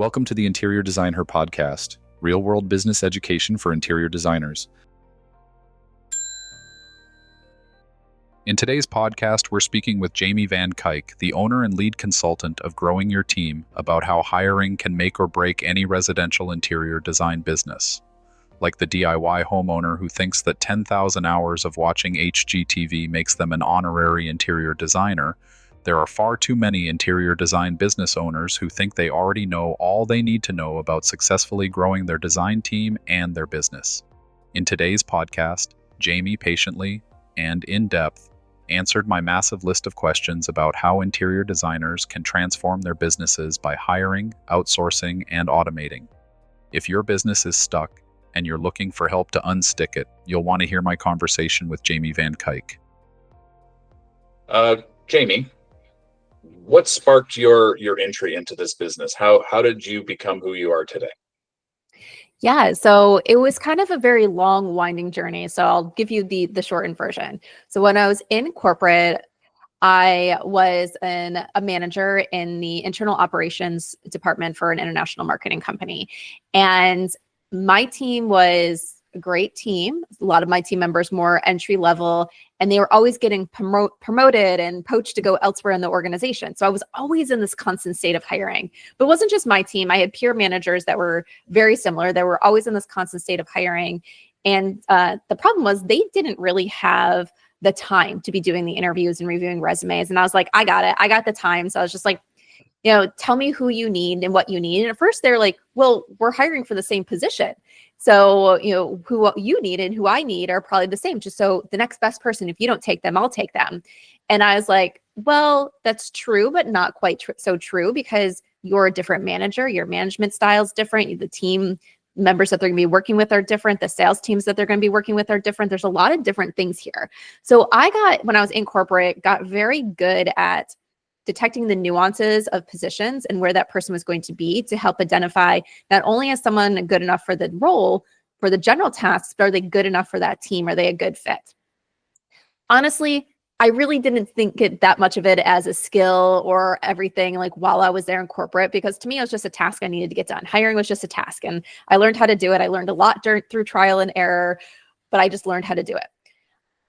Welcome to the Interior Designer podcast, real-world business education for interior designers. In today's podcast, we're speaking with Jamie Van Cuyk, the owner and lead consultant of Growing Your Team, about how hiring can make or break any residential interior design business. Like the DIY homeowner who thinks that 10,000 hours of watching HGTV makes them an honorary interior designer, there are far too many interior design business owners who think they already know all they need to know about successfully growing their design team and their business. In today's podcast, Jamie patiently and in depth answered my massive list of questions about how interior designers can transform their businesses by hiring, outsourcing, and automating. If your business is stuck and you're looking for help to unstick it, you'll want to hear my conversation with Jamie Van Cuyk. Jamie, what sparked your entry into this business? How did you become who you are today? Yeah, so it was kind of a very long, winding journey. So I'll give you the shortened version. So when I was in corporate, I was a manager in the internal operations department for an international marketing company. And my team was a great team. A lot of my team members more entry level, and they were always getting promoted and poached to go elsewhere in the organization. So I was always in this constant state of hiring. But it wasn't just my team. I had peer managers that were very similar. They were always in this constant state of hiring. And the problem was they didn't really have the time to be doing the interviews and reviewing resumes. And I was like, I got it. I got the time. So I was just like, tell me who you need and what you need. And at first they're like, well, we're hiring for the same position. So, who you need and who I need are probably the same. Just so the next best person, if you don't take them, I'll take them. And I was like, well, that's true, but not quite so true, because you're a different manager. Your management style is different. The team members that they're going to be working with are different. The sales teams that they're going to be working with are different. There's a lot of different things here. So when I was in corporate, got very good at detecting the nuances of positions and where that person was going to be to help identify not only is someone good enough for the role, for the general tasks, but are they good enough for that team? Are they a good fit? Honestly, I really didn't think that much of it as a skill or everything like while I was there in corporate, because to me, it was just a task I needed to get done. Hiring was just a task, and I learned how to do it. I learned a lot through trial and error, but I just learned how to do it.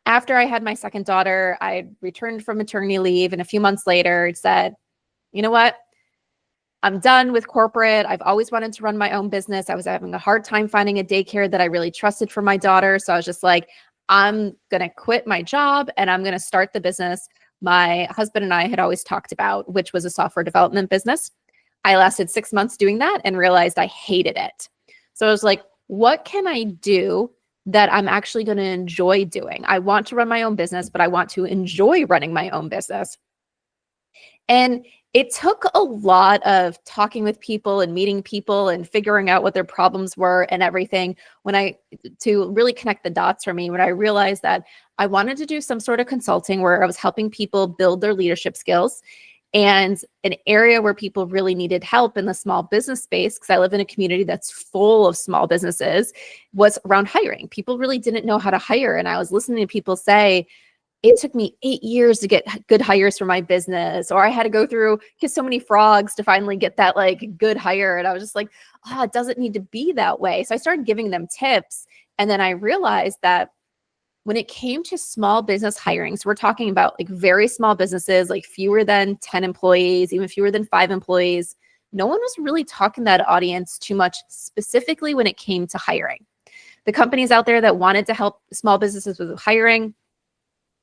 After I had my second daughter, I returned from maternity leave, and a few months later said, you know what? I'm done with corporate. I've always wanted to run my own business. I was having a hard time finding a daycare that I really trusted for my daughter. So I was just like, I'm going to quit my job and I'm going to start the business my husband and I had always talked about, which was a software development business. I lasted 6 months doing that and realized I hated it. So I was like, what can I do that I'm actually going to enjoy doing? I want to run my own business, but I want to enjoy running my own business. And it took a lot of talking with people and meeting people and figuring out what their problems were and everything to really connect the dots for me, when I realized that I wanted to do some sort of consulting where I was helping people build their leadership skills. And an area where people really needed help in the small business space, because I live in a community that's full of small businesses, was around hiring. People really didn't know how to hire. And I was listening to people say, it took me 8 years to get good hires for my business, or I had to go through kiss so many frogs to finally get that good hire. And I was just like, it doesn't need to be that way. So I started giving them tips. And then I realized that when it came to small business hiring, so we're talking about very small businesses, fewer than 10 employees, even fewer than 5 employees, no one was really talking to that audience too much, specifically when it came to hiring. The companies out there that wanted to help small businesses with hiring,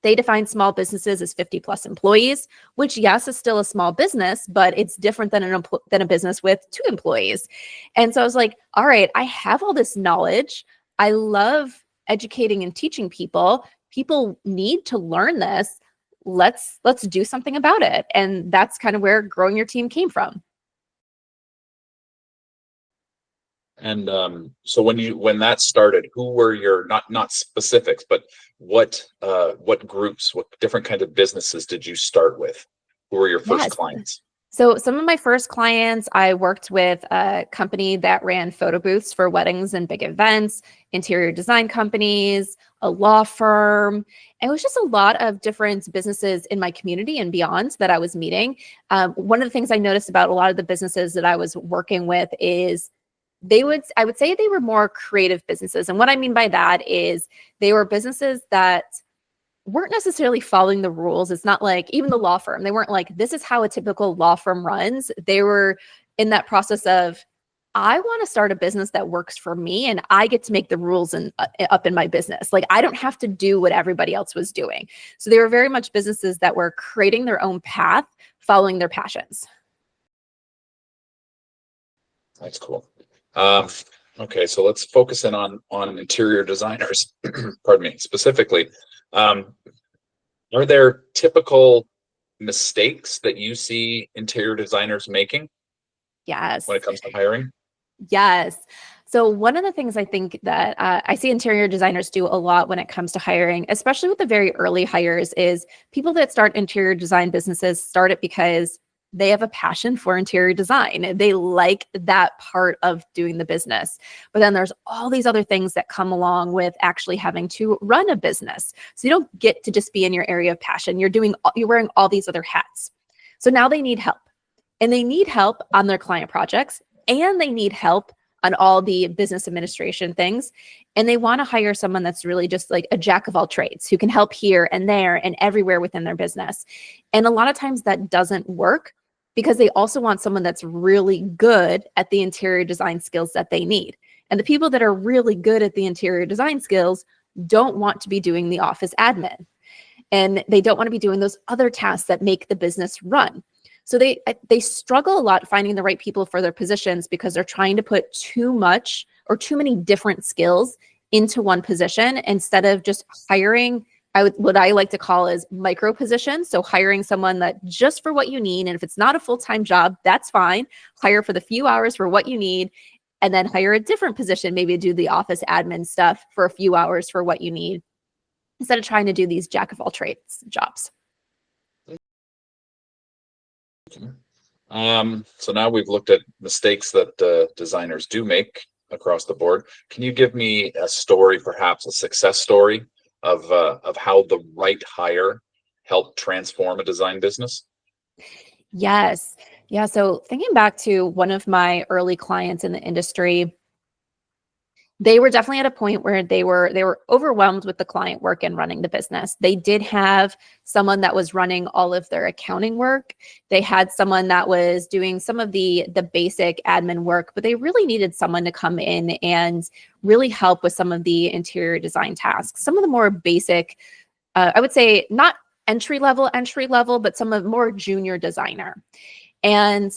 they define small businesses as 50 plus employees, which yes, is still a small business, but it's different than a business with 2 employees. And so I was like, all right, I have all this knowledge. I love educating and teaching people. People need to learn this. Let's do something about it. And that's kind of where Growing Your Team came from. And so when that started, who were your not specifics, but what groups, what different kinds of businesses did you start with? Who were your first clients? So some of my first clients, I worked with a company that ran photo booths for weddings and big events, interior design companies, a law firm. It was just a lot of different businesses in my community and beyond that I was meeting. One of the things I noticed about a lot of the businesses that I was working with is I would say they were more creative businesses. And what I mean by that is they were businesses that weren't necessarily following the rules. It's not like even the law firm, they weren't like, this is how a typical law firm runs. They were in that process of, I want to start a business that works for me and I get to make the rules up in my business. Like I don't have to do what everybody else was doing. So they were very much businesses that were creating their own path, following their passions. That's cool. Okay, so let's focus in on interior designers. Pardon me, specifically. Are there typical mistakes that you see interior designers making? Yes. When it comes to hiring? Yes. So one of the things I think that I see interior designers do a lot when it comes to hiring, especially with the very early hires, is people that start interior design businesses start it because they have a passion for interior design. They like that part of doing the business. But then there's all these other things that come along with actually having to run a business. So you don't get to just be in your area of passion. You're wearing all these other hats. So now they need help. And they need help on their client projects, and they need help on all the business administration things. And they want to hire someone that's really just like a jack of all trades who can help here and there and everywhere within their business. And a lot of times that doesn't work because they also want someone that's really good at the interior design skills that they need. And the people that are really good at the interior design skills don't want to be doing the office admin. And they don't want to be doing those other tasks that make the business run. So they struggle a lot finding the right people for their positions because they're trying to put too much or too many different skills into one position instead of just hiring what I like to call is micro positions. So hiring someone that just for what you need, and if it's not a full-time job, that's fine. Hire for the few hours for what you need, and then hire a different position, maybe do the office admin stuff for a few hours for what you need, instead of trying to do these jack of all trades jobs. So now we've looked at mistakes that designers do make across the board. Can you give me a story, perhaps a success story of how the right hire helped transform a design business? Yes. Yeah. So thinking back to one of my early clients in the industry, they were definitely at a point where they were overwhelmed with the client work and running the business. They did have someone that was running all of their accounting work. They had someone that was doing some of the basic admin work, but they really needed someone to come in and really help with some of the interior design tasks. Some of the more basic, I would say not entry level, but some of more junior designer. And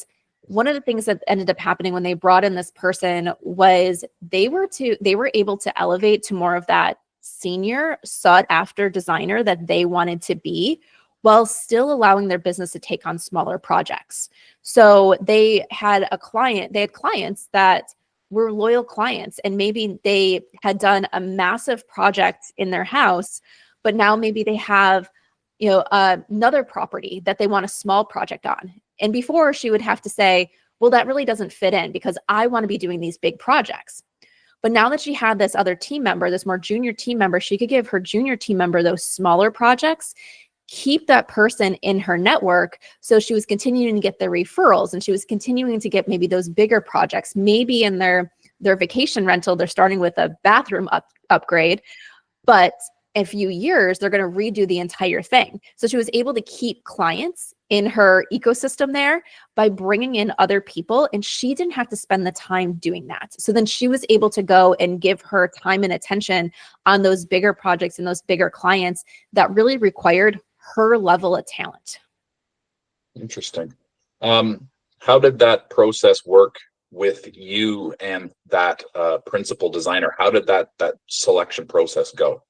one of the things that ended up happening when they brought in this person was they were able to elevate to more of that senior sought after designer that they wanted to be, while still allowing their business to take on smaller projects. So they had clients that were loyal clients, and maybe they had done a massive project in their house, but now maybe they have another property that they want a small project on. And before, she would have to say, well, that really doesn't fit in because I want to be doing these big projects. But now that she had this other team member, this more junior team member, she could give her junior team member those smaller projects, keep that person in her network. So she was continuing to get their referrals, and she was continuing to get maybe those bigger projects. Maybe in their vacation rental, they're starting with a bathroom upgrade, but in a few years, they're going to redo the entire thing. So she was able to keep clients in her ecosystem there by bringing in other people, and she didn't have to spend the time doing that. So then she was able to go and give her time and attention on those bigger projects and those bigger clients that really required her level of talent. Interesting. How did that process work with you and that principal designer? How did that selection process go?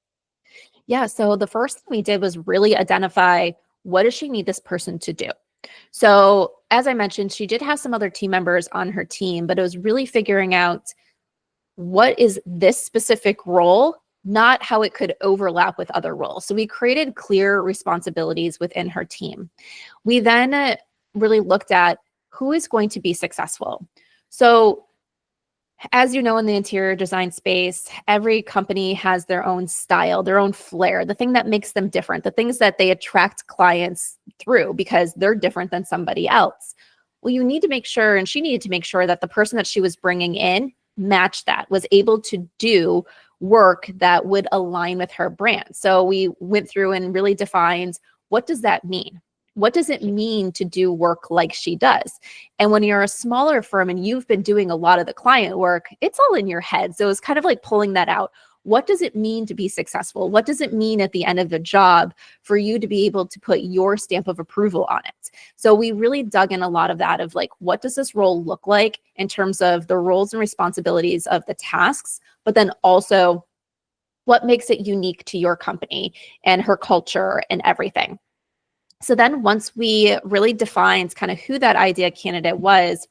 Yeah, so the first thing we did was really identify, what does she need this person to do? So as I mentioned, she did have some other team members on her team, but it was really figuring out what is this specific role, not how it could overlap with other roles. So we created clear responsibilities within her team. We then really looked at who is going to be successful. So as you know, in the interior design space, every company has their own style, their own flair, the thing that makes them different, the things that they attract clients through because they're different than somebody else. Well, you need to make sure, and she needed to make sure that the person that she was bringing in matched that, was able to do work that would align with her brand. So we went through and really defined, what does that mean? What does it mean to do work like she does? And when you're a smaller firm and you've been doing a lot of the client work, it's all in your head. So it's kind of like pulling that out. What does it mean to be successful? What does it mean at the end of the job for you to be able to put your stamp of approval on it? So we really dug in a lot of that, of like, what does this role look like in terms of the roles and responsibilities of the tasks, but then also what makes it unique to your company and her culture and everything. So then once we really defined kind of who that idea candidate was,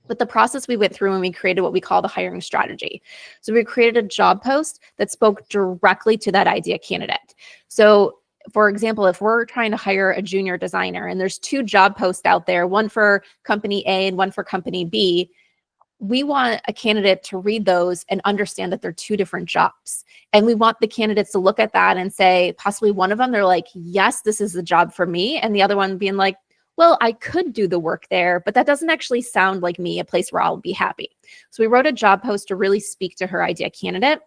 but the process we went through and we created what we call the hiring strategy. So we created a job post that spoke directly to that idea candidate. So for example, if we're trying to hire a junior designer and there's 2 job posts out there, one for company A and one for company B, we want a candidate to read those and understand that they're 2 different jobs. And we want the candidates to look at that and say, possibly one of them, they're like, yes, this is the job for me. And the other one being like, well, I could do the work there, but that doesn't actually sound like me, a place where I'll be happy. So we wrote a job post to really speak to her idea candidate.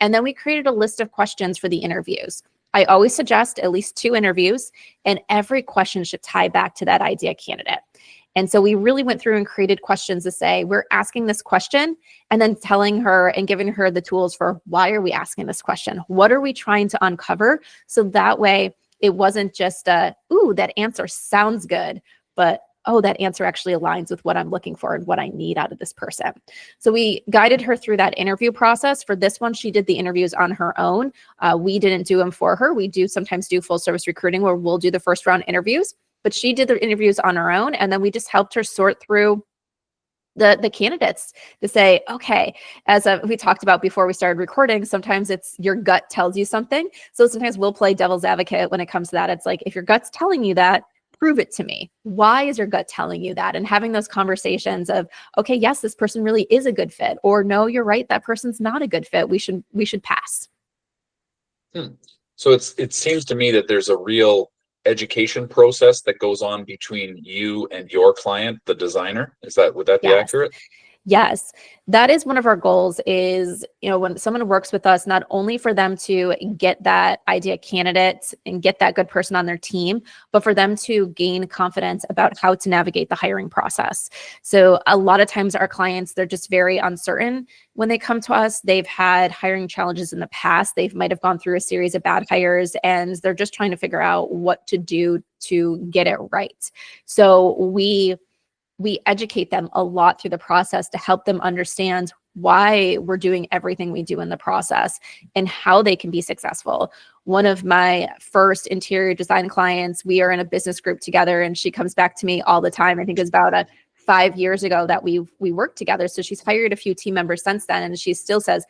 And then we created a list of questions for the interviews. I always suggest at least 2 interviews, and every question should tie back to that idea candidate. And so we really went through and created questions to say, we're asking this question and then telling her and giving her the tools for, why are we asking this question? What are we trying to uncover? So that way it wasn't just ooh, that answer sounds good, but oh, that answer actually aligns with what I'm looking for and what I need out of this person. So we guided her through that interview process. For this one, she did the interviews on her own. We didn't do them for her. We do sometimes do full service recruiting where we'll do the first round interviews, but she did the interviews on her own. And then we just helped her sort through the candidates to say, okay, as we talked about before we started recording, sometimes it's your gut tells you something. So sometimes we'll play devil's advocate when it comes to that. It's like, if your gut's telling you that, prove it to me. Why is your gut telling you that? And having those conversations of, okay, yes, this person really is a good fit, or no, you're right, that person's not a good fit. We should pass. So it seems to me that there's a real education process that goes on between you and your client, the designer. Would that be accurate? Yes, that is one of our goals is, when someone works with us, not only for them to get that idea candidate and get that good person on their team, but for them to gain confidence about how to navigate the hiring process. So a lot of times our clients, they're just very uncertain when they come to us. They've had hiring challenges in the past. They might have gone through a series of bad hires and they're just trying to figure out what to do to get it right. So we educate them a lot through the process to help them understand why we're doing everything we do in the process and how they can be successful. One of my first interior design clients, we are in a business group together and she comes back to me all the time. I think it was about 5 years ago that we worked together. So she's hired a few team members since then. And she still says,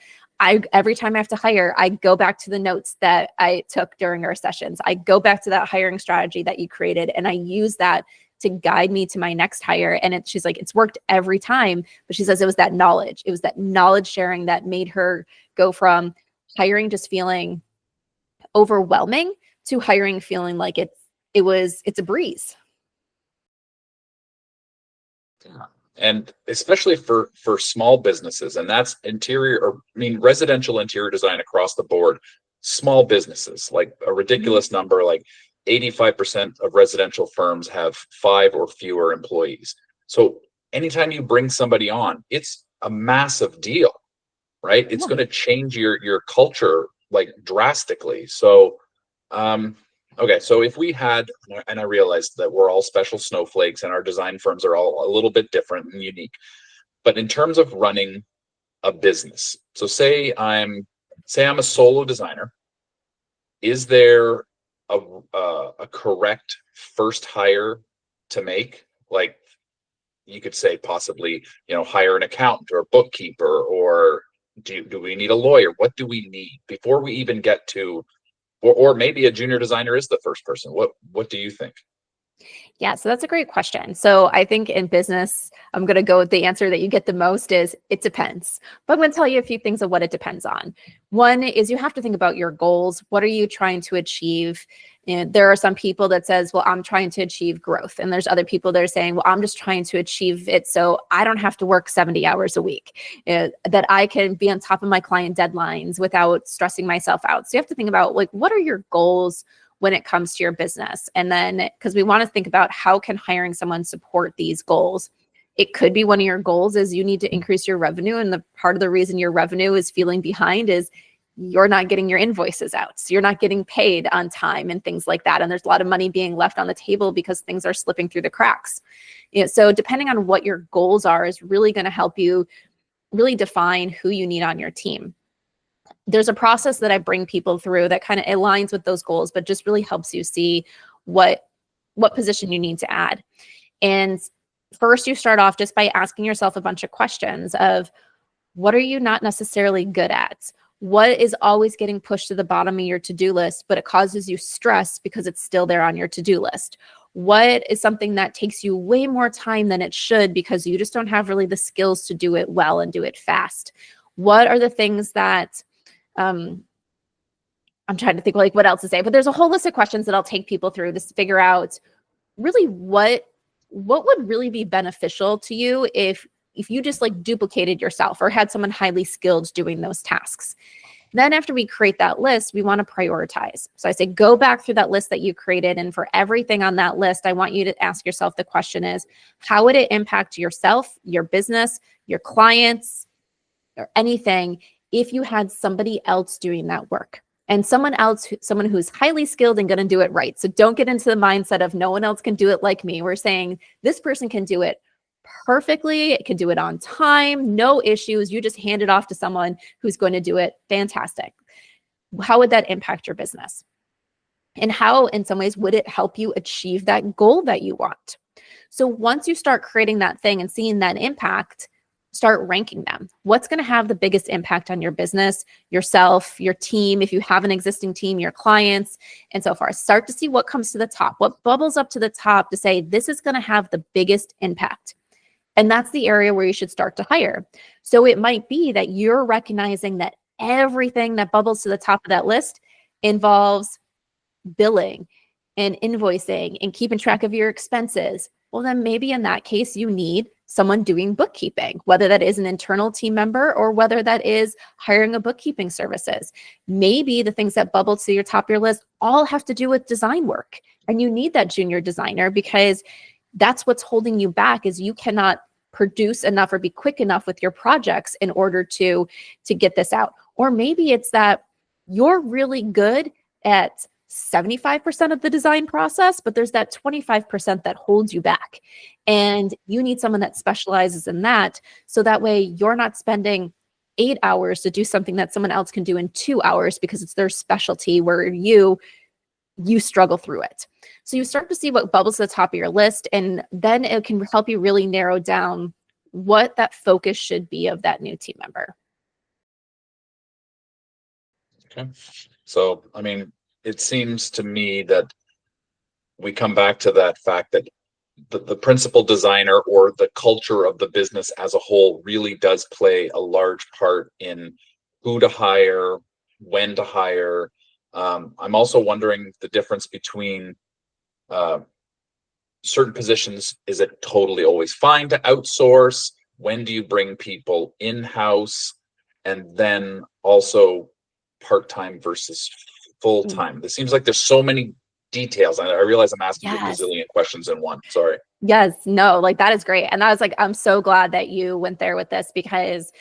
every time I have to hire, I go back to the notes that I took during our sessions. I go back to that hiring strategy that you created and I use that to guide me to my next hire. And she's like, it's worked every time. But she says it was that knowledge. It was that knowledge sharing that made her go from hiring just feeling overwhelming to hiring feeling like it's a breeze. Yeah. And especially for small businesses, and that's residential interior design across the board, small businesses, like a ridiculous number, like 85% of residential firms have 5 or fewer employees. So anytime you bring somebody on, it's a massive deal, right? It's going to change your culture like drastically. So, okay. So if we had, and I realized that we're all special snowflakes and our design firms are all a little bit different and unique, but in terms of running a business, so say I'm a solo designer, is there a correct first hire to make? Like you could say possibly, hire an accountant or a bookkeeper, or do we need a lawyer? What do we need before we even get to, or maybe a junior designer is the first person? What do you think? Yeah, so that's a great question. So I think in business, I'm going to go with the answer that you get the most is it depends. But I'm going to tell you a few things of what it depends on. One is you have to think about your goals. What are you trying to achieve? And there are some people that says, well, I'm trying to achieve growth. And there's other people that are saying, well, I'm just trying to achieve it so I don't have to work 70 hours a week, that I can be on top of my client deadlines without stressing myself out. So you have to think about like, what are your goals when it comes to your business? And then, because we want to think about how can hiring someone support these goals? It could be one of your goals is you need to increase your revenue. And the part of the reason your revenue is feeling behind is you're not getting your invoices out. So you're not getting paid on time and things like that. And there's a lot of money being left on the table because things are slipping through the cracks. So depending on what your goals are is really going to help you really define who you need on your team. There's a process that I bring people through that kind of aligns with those goals, but just really helps you see what position you need to add. And first, you start off just by asking yourself a bunch of questions of what are you not necessarily good at? What is always getting pushed to the bottom of your to-do list, but it causes you stress because it's still there on your to-do list? What is something that takes you way more time than it should because you just don't have really the skills to do it well and do it fast? What are the things that I'm trying to think like what else to say, but there's a whole list of questions that I'll take people through to figure out really what would really be beneficial to you if you just like duplicated yourself or had someone highly skilled doing those tasks. Then after we create that list, we want to prioritize. So I say, go back through that list that you created. And for everything on that list, I want you to ask yourself the question is, how would it impact yourself, your business, your clients, or anything if you had somebody else doing that work? And someone who's highly skilled and going to do it right. So don't get into the mindset of no one else can do it like me. We're saying this person can do it perfectly. It can do it on time, no issues. You just hand it off to someone who's going to do it fantastic. How would that impact your business? And how, in some ways, would it help you achieve that goal that you want? So once you start creating that thing and seeing that impact, start ranking them. What's going to have the biggest impact on your business, yourself, your team, if you have an existing team, your clients, and so forth. Start to see what comes to the top, what bubbles up to the top to say, this is going to have the biggest impact. And that's the area where you should start to hire. So it might be that you're recognizing that everything that bubbles to the top of that list involves billing and invoicing and keeping track of your expenses. Well, then maybe in that case, you need someone doing bookkeeping, whether that is an internal team member or whether that is hiring a bookkeeping services. Maybe the things that bubble to your top of your list all have to do with design work. And you need that junior designer because that's what's holding you back is you cannot produce enough or be quick enough with your projects in order to get this out. Or maybe it's that you're really good at 75% of the design process, but there's that 25% that holds you back. And you need someone that specializes in that. So that way you're not spending 8 hours to do something that someone else can do in 2 hours because it's their specialty where you struggle through it. So you start to see what bubbles to the top of your list, and then it can help you really narrow down what that focus should be of that new team member. Okay. So, I mean, it seems to me that we come back to that fact that the principal designer or the culture of the business as a whole really does play a large part in who to hire, when to hire. I'm also wondering the difference between certain positions. Is it totally always fine to outsource? When do you bring people in-house? And then also part-time versus full-time. It seems like there's so many details. I realize I'm asking you a gazillion questions in one. Sorry. Yes, no, like that is great. And I was like, I'm so glad that you went there with this because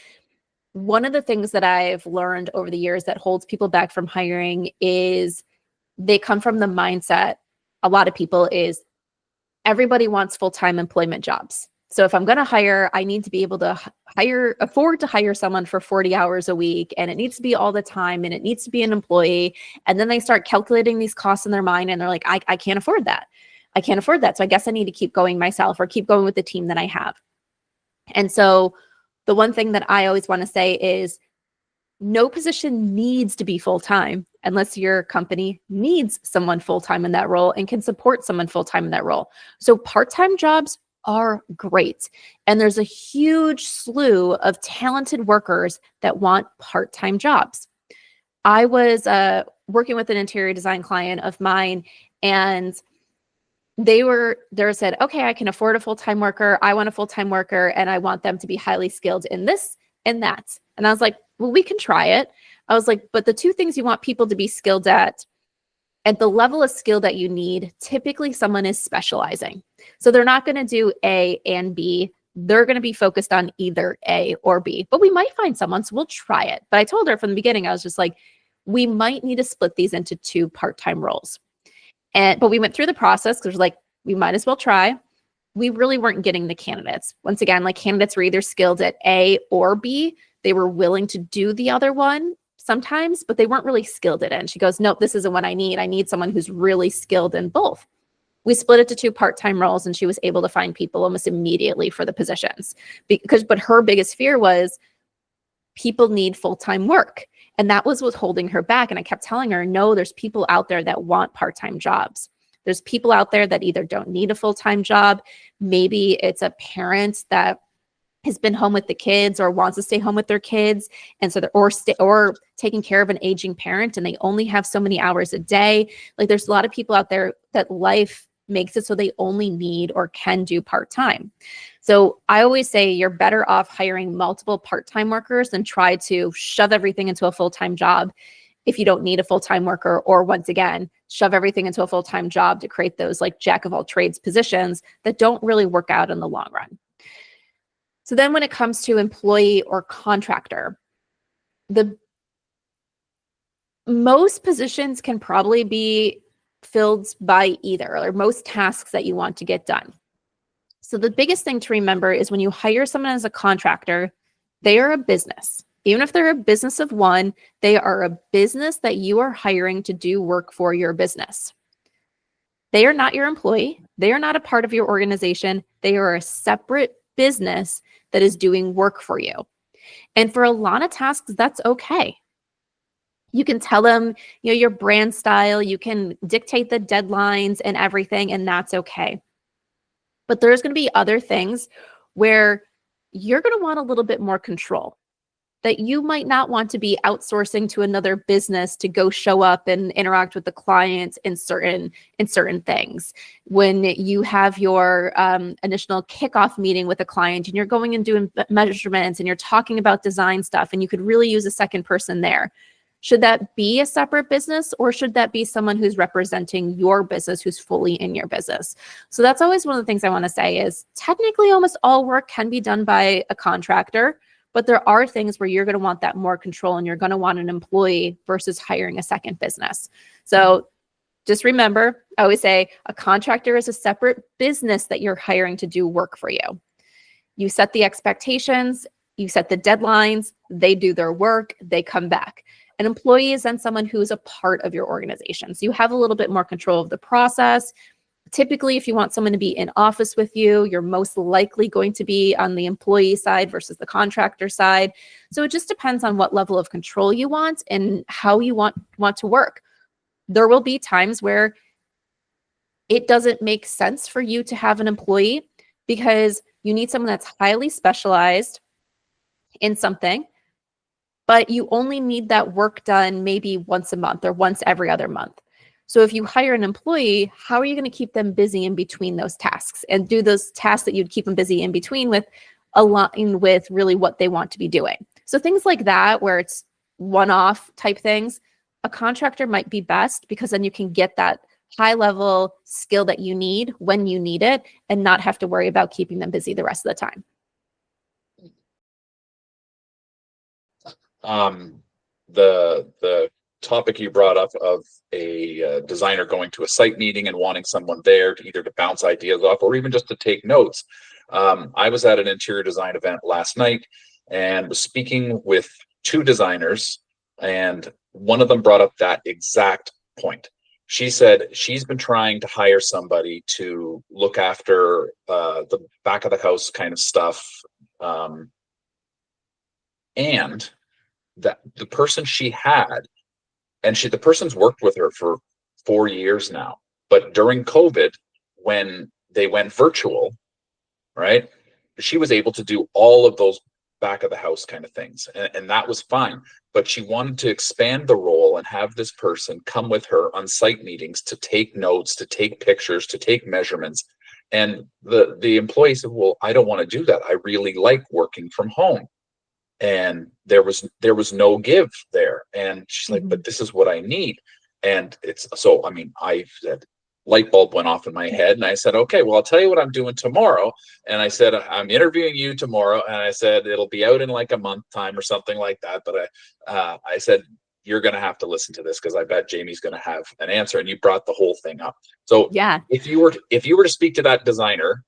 one of the things that I've learned over the years that holds people back from hiring is they come from the mindset, a lot of people is everybody wants full-time employment jobs. So if I'm going to hire, I need to be able to afford to hire someone for 40 hours a week, and it needs to be all the time, and it needs to be an employee. And then they start calculating these costs in their mind, and they're like, I can't afford that. I can't afford that. So I guess I need to keep going myself or keep going with the team that I have. And so the one thing that I always want to say is no position needs to be full-time. unless your company needs someone full-time in that role and can support someone full-time in that role. So part-time jobs are great. And there's a huge slew of talented workers that want part-time jobs. I was working with an interior design client of mine, and they said, okay, I can afford a full-time worker. I want a full-time worker, and I want them to be highly skilled in this and that. And I was like, well, we can try it. I was like, but the two things you want people to be skilled at the level of skill that you need, typically someone is specializing. So they're not going to do A and B. They're going to be focused on either A or B, but we might find someone, so we'll try it. But I told her from the beginning, I was just like, we might need to split these into 2 part-time roles. But we went through the process because we're like, we might as well try. We really weren't getting the candidates. Once again, like, candidates were either skilled at A or B. They were willing to do the other one sometimes, but they weren't really skilled at it. And she goes, nope, this isn't what I need. I need someone who's really skilled in both. We split it to 2 part-time roles, and she was able to find people almost immediately for the positions. But her biggest fear was people need full-time work. And that was what's holding her back. And I kept telling her, no, there's people out there that want part-time jobs. There's people out there that either don't need a full-time job. Maybe it's a parent that has been home with the kids or wants to stay home with their kids. And so or taking care of an aging parent, and they only have so many hours a day. Like, there's a lot of people out there that life makes it so they only need or can do part-time. So I always say you're better off hiring multiple part-time workers than try to shove everything into a full-time job if you don't need a full-time worker, or once again, shove everything into a full-time job to create those like jack of all trades positions that don't really work out in the long run. So then when it comes to employee or contractor, most positions can probably be filled by either, or most tasks that you want to get done. So the biggest thing to remember is when you hire someone as a contractor, they are a business. Even if they're a business of one, they are a business that you are hiring to do work for your business. They are not your employee. They are not a part of your organization. They are a separate business that is doing work for you. And for a lot of tasks, that's okay. You can tell them, your brand style, you can dictate the deadlines and everything, and that's okay. But there's going to be other things where you're going to want a little bit more control, that you might not want to be outsourcing to another business to go show up and interact with the client in certain things. When you have your initial kickoff meeting with a client and you're going and doing measurements and you're talking about design stuff, and you could really use a second person there. Should that be a separate business, or should that be someone who's representing your business, who's fully in your business? So that's always one of the things I want to say is technically almost all work can be done by a contractor, but there are things where you're going to want that more control, and you're going to want an employee versus hiring a second business. So just remember, I always say a contractor is a separate business that you're hiring to do work for you. You set the expectations, you set the deadlines, they do their work, they come back. An employee is then someone who is a part of your organization. So you have a little bit more control of the process. Typically, if you want someone to be in office with you, you're most likely going to be on the employee side versus the contractor side. So it just depends on what level of control you want and how you want to work. There will be times where it doesn't make sense for you to have an employee because you need someone that's highly specialized in something, but you only need that work done maybe once a month or once every other month. So if you hire an employee, how are you going to keep them busy in between those tasks and do those tasks that you'd keep them busy in between with align with really what they want to be doing? So things like that, where it's one-off type things, a contractor might be best because then you can get that high level skill that you need when you need it and not have to worry about keeping them busy the rest of the time. The topic you brought up of a designer going to a site meeting and wanting someone there to either to bounce ideas off or even just to take notes. I was at an interior design event last night and was speaking with 2 designers, and one of them brought up that exact point. She said she's been trying to hire somebody to look after the back of the house kind of stuff, and that the person she had And the person's worked with her for 4 years now. But during COVID, when they went virtual, right, she was able to do all of those back of the house kind of things. And that was fine. But she wanted to expand the role and have this person come with her on site meetings to take notes, to take pictures, to take measurements. And the employee said, well, I don't want to do that. I really like working from home. And there was no give there. And she's like, but this is what I need. And it's so, I mean, I said, light bulb went off in my head, and I said, okay, well, I'll tell you what I'm doing tomorrow. And I said, I'm interviewing you tomorrow. And I said, it'll be out in like a month time or something like that. But I said, you're going to have to listen to this, because I bet Jamie's going to have an answer. And you brought the whole thing up. So Yeah. if you were to speak to that designer,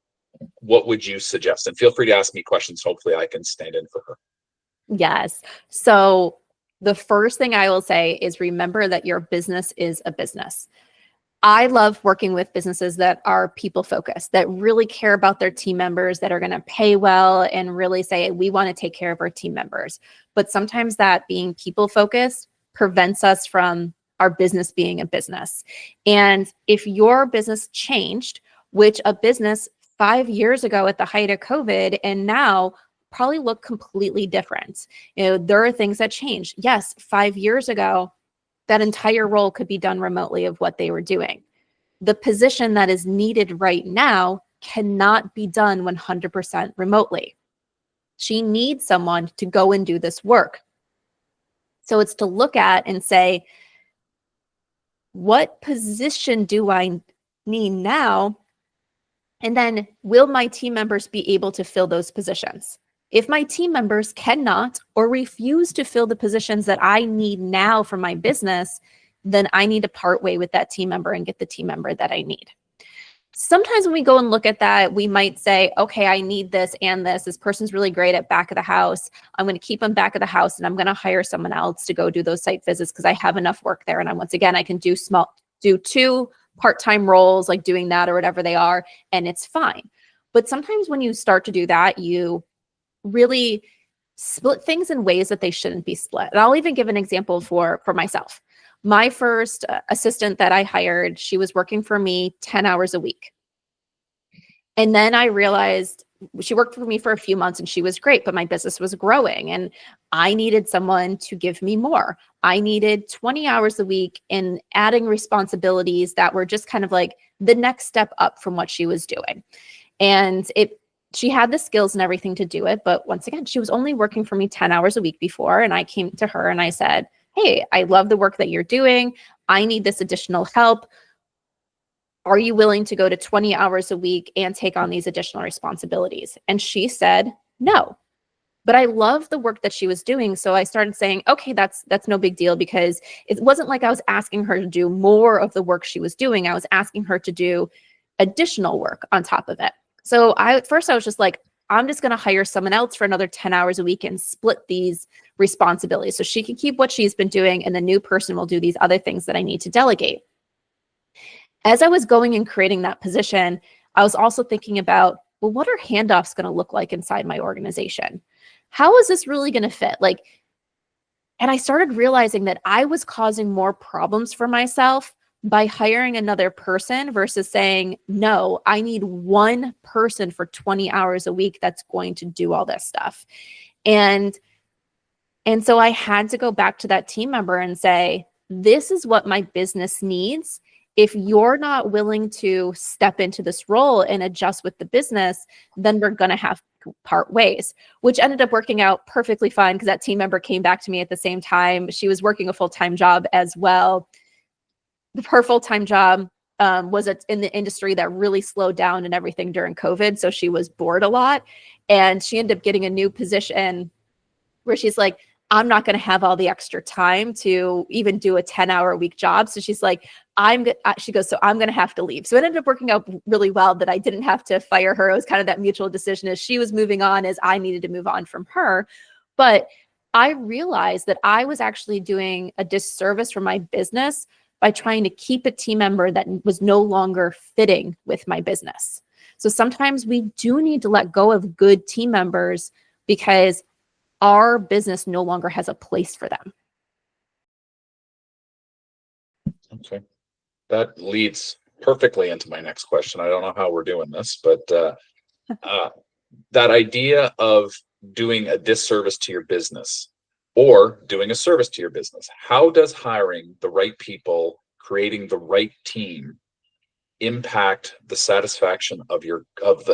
what would you suggest? And feel free to ask me questions. Hopefully I can stand in for her. Yes. So the first thing I will say is, remember that your business is a business. I love working with businesses that are people focused, that really care about their team members, that are going to pay well and really say, we want to take care of our team members. But sometimes that being people focused prevents us from our business being a business. And if your business changed, which a business 5 years ago at the height of COVID and now probably look completely different. There are things that change. Yes, 5 years ago, that entire role could be done remotely of what they were doing. The position that is needed right now cannot be done 100% remotely. She needs someone to go and do this work. So it's to look at and say, what position do I need now? And then will my team members be able to fill those positions? If my team members cannot or refuse to fill the positions that I need now for my business, then I need to part way with that team member and get the team member that I need. Sometimes when we go and look at that, we might say, okay, I need this and this. This person's really great at back of the house. I'm going to keep them back of the house, and I'm going to hire someone else to go do those site visits because I have enough work there. And once again, I can do 2 part-time roles, like doing that or whatever they are, and it's fine. But sometimes when you start to do that, you really split things in ways that they shouldn't be split. And I'll even give an example for myself. My first assistant that I hired, she was working for me 10 hours a week. And then I realized she worked for me for a few months and she was great, but my business was growing and I needed someone to give me more. I needed 20 hours a week and adding responsibilities that were just kind of like the next step up from what she was doing. And she had the skills and everything to do it. But once again, she was only working for me 10 hours a week before. And I came to her and I said, hey, I love the work that you're doing. I need this additional help. Are you willing to go to 20 hours a week and take on these additional responsibilities? And she said, no. But I love the work that she was doing. So I started saying, okay, that's no big deal, because it wasn't like I was asking her to do more of the work she was doing. I was asking her to do additional work on top of it. So at first I was just like, I'm just going to hire someone else for another 10 hours a week and split these responsibilities so she can keep what she's been doing and the new person will do these other things that I need to delegate. As I was going and creating that position, I was also thinking about, well, what are handoffs going to look like inside my organization? How is this really going to fit? And I started realizing that I was causing more problems for myself by hiring another person versus saying, no, I need one person for 20 hours a week that's going to do all this stuff. And so I had to go back to that team member and say, this is what my business needs. If you're not willing to step into this role and adjust with the business, then we're going to have to part ways, which ended up working out perfectly fine because that team member came back to me at the same time. She was working a full-time job as well. Her full-time job was in the industry that really slowed down and everything during COVID. So she was bored a lot. And she ended up getting a new position where she's like, I'm not going to have all the extra time to even do a 10-hour a week job. So she's like, she goes, so I'm going to have to leave. So it ended up working out really well that I didn't have to fire her. It was kind of that mutual decision as she was moving on, as I needed to move on from her. But I realized that I was actually doing a disservice for my business by trying to keep a team member that was no longer fitting with my business. So sometimes we do need to let go of good team members because our business no longer has a place for them. Okay. That leads perfectly into my next question. I don't know how we're doing this, but that idea of doing a disservice to your business or doing a service to your business, how does hiring the right people, creating the right team impact the satisfaction of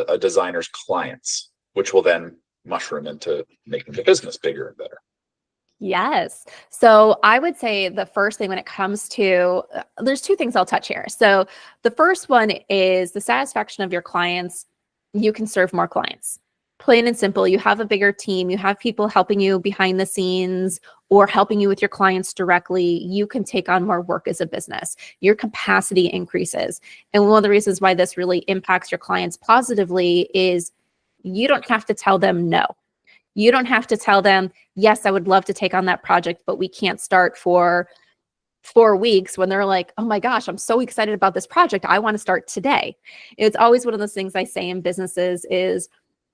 a designer's clients, which will then mushroom into making the business bigger and better? Yes. So I would say the first thing when it comes to, there's two things I'll touch here. So the first one is the satisfaction of your clients. You can serve more clients. Plain and simple. You have a bigger team. You have people helping you behind the scenes or helping you with your clients directly. You can take on more work as a business. Your capacity increases. And one of the reasons why this really impacts your clients positively is you don't have to tell them no. You don't have to tell them, yes, I would love to take on that project, but we can't start for 4 weeks when they're like, oh my gosh, I'm so excited about this project. I want to start today. It's always one of those things I say in businesses is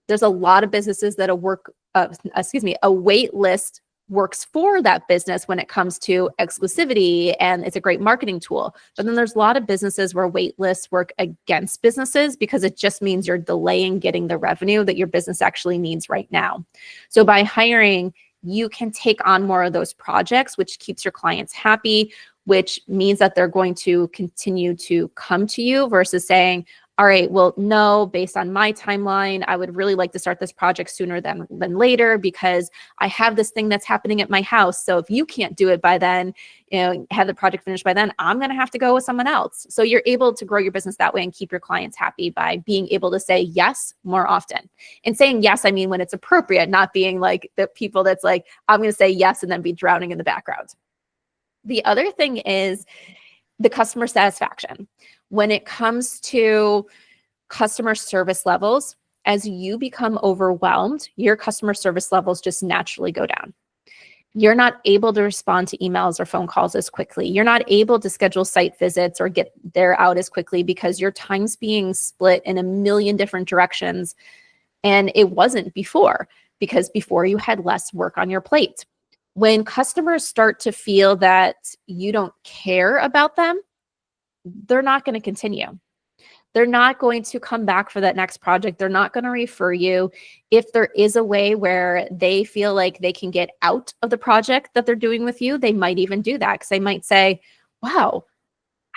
there's a lot of businesses that a wait list works for that business when it comes to exclusivity, and it's a great marketing tool. But then there's a lot of businesses where wait lists work against businesses because it just means you're delaying getting the revenue that your business actually needs right now. So by hiring, you can take on more of those projects, which keeps your clients happy, which means that they're going to continue to come to you versus saying, all right, well, no, based on my timeline, I would really like to start this project sooner than later because I have this thing that's happening at my house. So if you can't do it by then, have the project finished by then, I'm going to have to go with someone else. So you're able to grow your business that way and keep your clients happy by being able to say yes more often. And saying yes, I mean, when it's appropriate, not being like the people that's like, I'm going to say yes and then be drowning in the background. The other thing is the customer satisfaction. When it comes to customer service levels, as you become overwhelmed, your customer service levels just naturally go down. You're not able to respond to emails or phone calls as quickly. You're not able to schedule site visits or get there out as quickly because your time's being split in a million different directions. And it wasn't before, because before you had less work on your plate. When customers start to feel that you don't care about them, they're not going to continue. They're not going to come back for that next project. They're not going to refer you. If there is a way where they feel like they can get out of the project that they're doing with you, they might even do that because they might say, wow,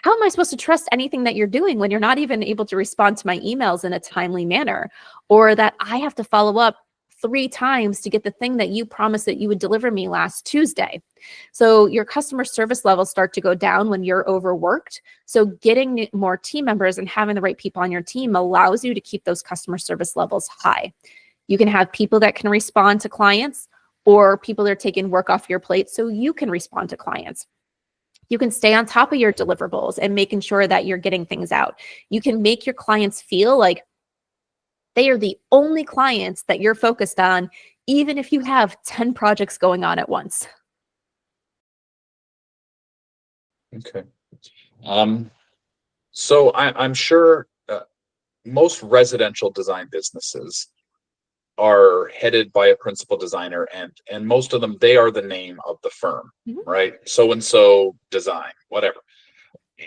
how am I supposed to trust anything that you're doing when you're not even able to respond to my emails in a timely manner? Or that I have to follow up 3 times to get the thing that you promised that you would deliver me last Tuesday. So your customer service levels start to go down when you're overworked. So getting more team members and having the right people on your team allows you to keep those customer service levels high. You can have people that can respond to clients or people that are taking work off your plate so you can respond to clients. You can stay on top of your deliverables and making sure that you're getting things out. You can make your clients feel like they are the only clients that you're focused on, even if you have 10 projects going on at once. Okay. So I'm sure most residential design businesses are headed by a principal designer, and most of them, they are the name of the firm, right? So and so design, whatever.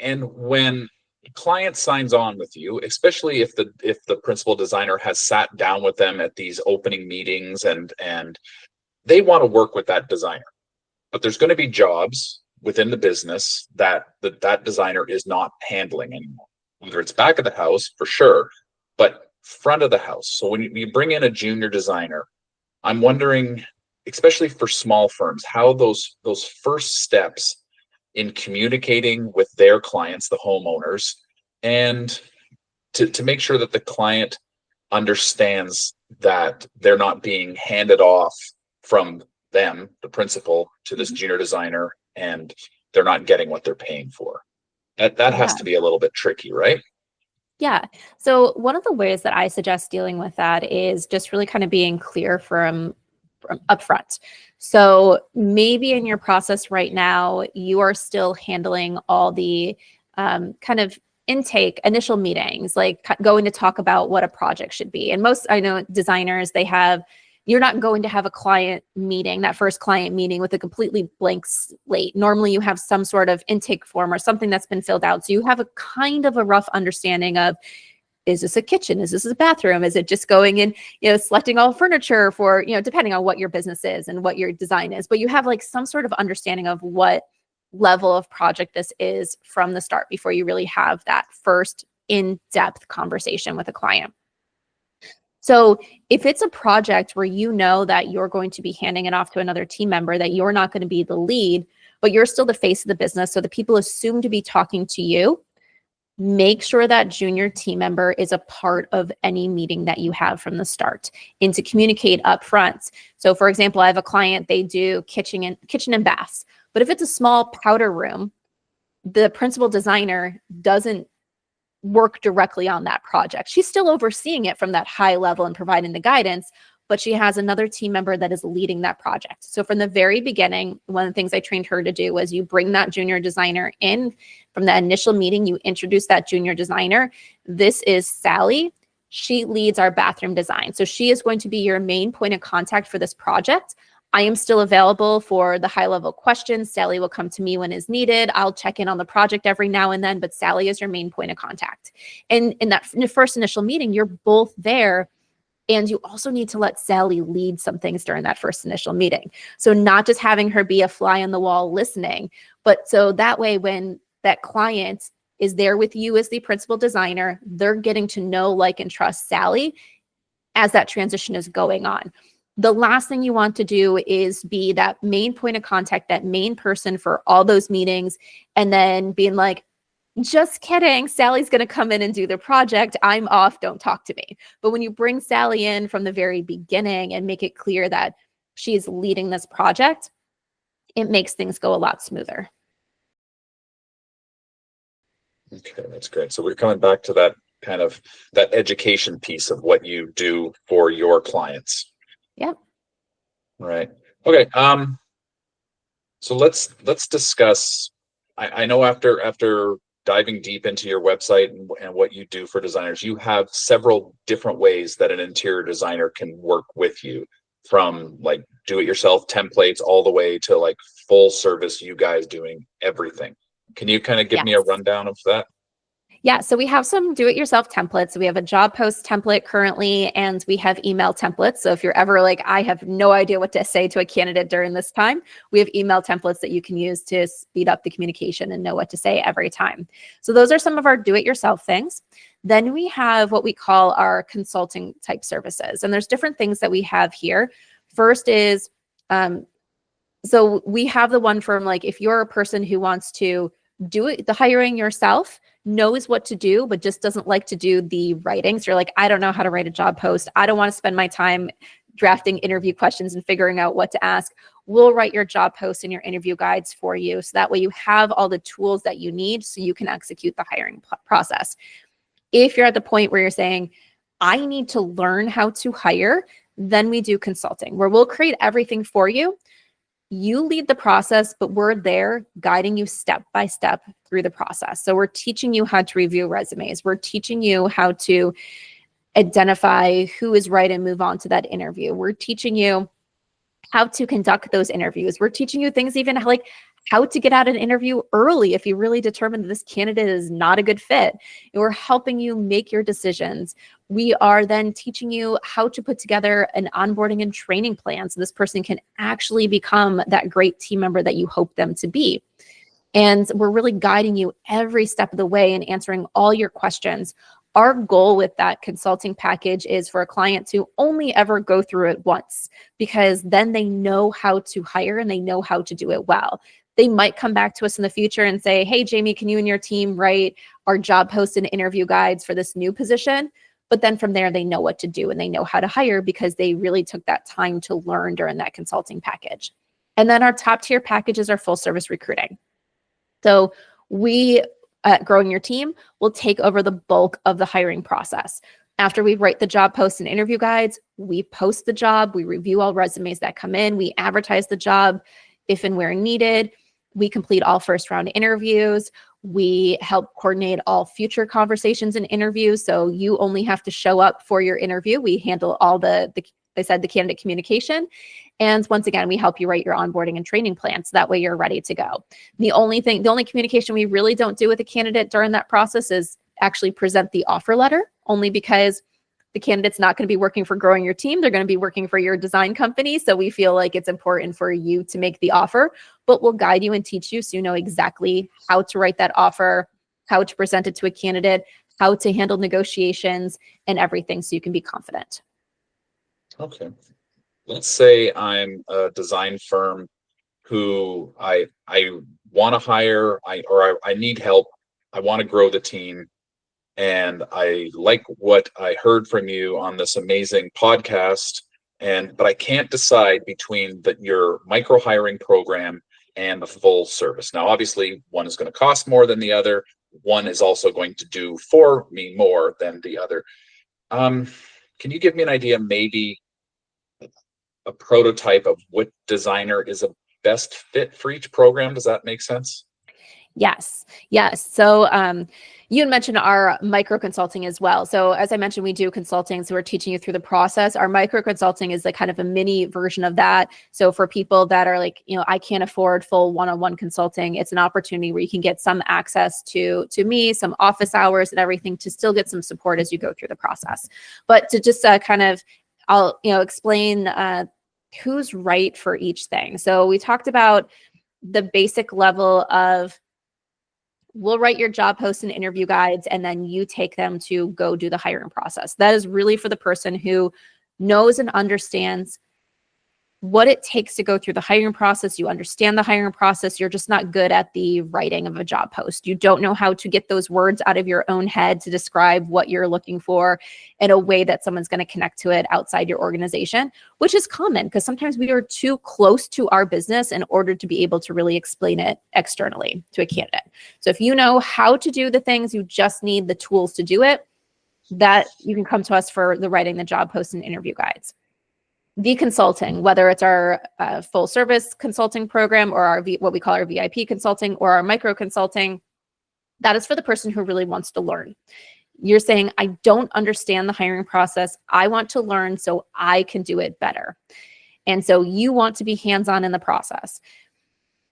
And when client signs on with you, especially if the principal designer has sat down with them at these opening meetings and they want to work with that designer, but there's going to be jobs within the business that designer is not handling anymore. Whether it's back of the house for sure, but front of the house. So when you bring in a junior designer, I'm wondering, especially for small firms, how those first steps in communicating with their clients, the homeowners, and to make sure that the client understands that they're not being handed off from them, the principal, to this junior designer, and they're not getting what they're paying for. That has to be a little bit tricky, right? Yeah. So one of the ways that I suggest dealing with that is just really kind of being clear from upfront. So maybe in your process right now, you are still handling all the kind of intake initial meetings, like going to talk about what a project should be. And most, I know designers, they have You're not going to have a client meeting, that first client meeting, with a completely blank slate. Normally you have some sort of intake form or something that's been filled out. So you have a kind of a rough understanding of, is this a kitchen? Is this a bathroom? Is it just going in, selecting all furniture for, depending on what your business is and what your design is, but you have like some sort of understanding of what level of project this is from the start before you really have that first in-depth conversation with a client. So if it's a project where you know that you're going to be handing it off to another team member, that you're not going to be the lead, but you're still the face of the business, so the people assume to be talking to you, make sure that junior team member is a part of any meeting that you have from the start, and to communicate up front. So for example, I have a client, they do kitchen and baths, but if it's a small powder room, the principal designer doesn't work directly on that project. She's still overseeing it from that high level and providing the guidance, but she has another team member that is leading that project. So from the very beginning, one of the things I trained her to do was you bring that junior designer in from the initial meeting, you introduce that junior designer. This is Sally. She leads our bathroom design. So she is going to be your main point of contact for this project. I am still available for the high level questions. Sally will come to me when is needed. I'll check in on the project every now and then, but Sally is your main point of contact. And in that first initial meeting, you're both there. And you also need to let Sally lead some things during that first initial meeting. So not just having her be a fly on the wall listening, but so that way when that client is there with you as the principal designer, they're getting to know, like, and trust Sally as that transition is going on. The last thing you want to do is be that main point of contact, that main person for all those meetings, and then being like, just kidding, Sally's going to come in and do the project. I'm off. Don't talk to me. But when you bring Sally in from the very beginning and make it clear that she's leading this project, it makes things go a lot smoother. Okay, that's great. So we're coming back to that kind of that education piece of what you do for your clients. Yep. Right. Okay. So let's discuss. I know after diving deep into your website and what you do for designers, you have several different ways that an interior designer can work with you, from like do-it-yourself templates all the way to like full service, you guys doing everything. Can you kind of give me a rundown of that? Yeah, so we have some do-it-yourself templates. We have a job post template currently, and we have email templates. So if you're ever like, I have no idea what to say to a candidate during this time, we have email templates that you can use to speed up the communication and know what to say every time. So those are some of our do-it-yourself things. Then we have what we call our consulting type services. And there's different things that we have here. First is, so we have the one from like, if you're a person who wants to do it, the hiring yourself, knows what to do, but just doesn't like to do the writing. So you're like, I don't know how to write a job post. I don't want to spend my time drafting interview questions and figuring out what to ask. We'll write your job post and your interview guides for you. So that way you have all the tools that you need so you can execute the hiring process. If you're at the point where you're saying, I need to learn how to hire, then we do consulting, where we'll create everything for you. You lead the process, but we're there guiding you step by step through the process. So we're teaching you how to review resumes. We're teaching you how to identify who is right and move on to that interview. We're teaching you how to conduct those interviews. We're teaching you things even like how to get out an interview early if you really determine that this candidate is not a good fit. And we're helping you make your decisions. We are then teaching you how to put together an onboarding and training plan so this person can actually become that great team member that you hope them to be. And we're really guiding you every step of the way and answering all your questions. Our goal with that consulting package is for a client to only ever go through it once, because then they know how to hire and they know how to do it well. They might come back to us in the future and say, hey, Jamie, can you and your team write our job posts and interview guides for this new position? But then from there, they know what to do and they know how to hire because they really took that time to learn during that consulting package. And then our top tier packages are full service recruiting. So we at Growing Your Team will take over the bulk of the hiring process. After we write the job posts and interview guides, we post the job, we review all resumes that come in, we advertise the job if and where needed. We complete all first round interviews. We help coordinate all future conversations and interviews. So you only have to show up for your interview. We handle all the I said, the candidate communication. And once again, we help you write your onboarding and training plan, so that way you're ready to go. The only communication we really don't do with a candidate during that process is actually present the offer letter, only because the candidate's not going to be working for growing your team. They're going to be working for your design company. So we feel like it's important for you to make the offer, but we'll guide you and teach you so you know exactly how to write that offer, how to present it to a candidate, how to handle negotiations and everything, so you can be confident. Okay. Let's say I'm a design firm who I want to hire, I need help. I want to grow the team. And I like what I heard from you on this amazing podcast. But I can't decide between your micro hiring program and the full service. Now, obviously, one is going to cost more than the other. One is also going to do for me more than the other. Can you give me an idea, maybe a prototype of what designer is a best fit for each program? Does that make sense? Yes. So you had mentioned our micro consulting as well. So as I mentioned, we do consulting. So we're teaching you through the process. Our micro consulting is like kind of a mini version of that. So for people that are like, I can't afford full one-on-one consulting, it's an opportunity where you can get some access to me, some office hours and everything, to still get some support as you go through the process. But to just I'll explain who's right for each thing. So we talked about the basic level of, we'll write your job posts and interview guides, and then you take them to go do the hiring process. That is really for the person who knows and understands what it takes to go through the hiring process. You understand the hiring process. You're just not good at the writing of a job post. You don't know how to get those words out of your own head to describe what you're looking for in a way that someone's going to connect to it outside your organization, which is common because sometimes we are too close to our business in order to be able to really explain it externally to a candidate. So if you know how to do the things, you just need the tools to do it, that you can come to us for the writing the job posts and interview guides. The consulting, whether it's our full service consulting program or our what we call our VIP consulting or our micro consulting, that is for the person who really wants to learn. You're saying, I don't understand the hiring process. I want to learn so I can do it better. And so you want to be hands-on in the process.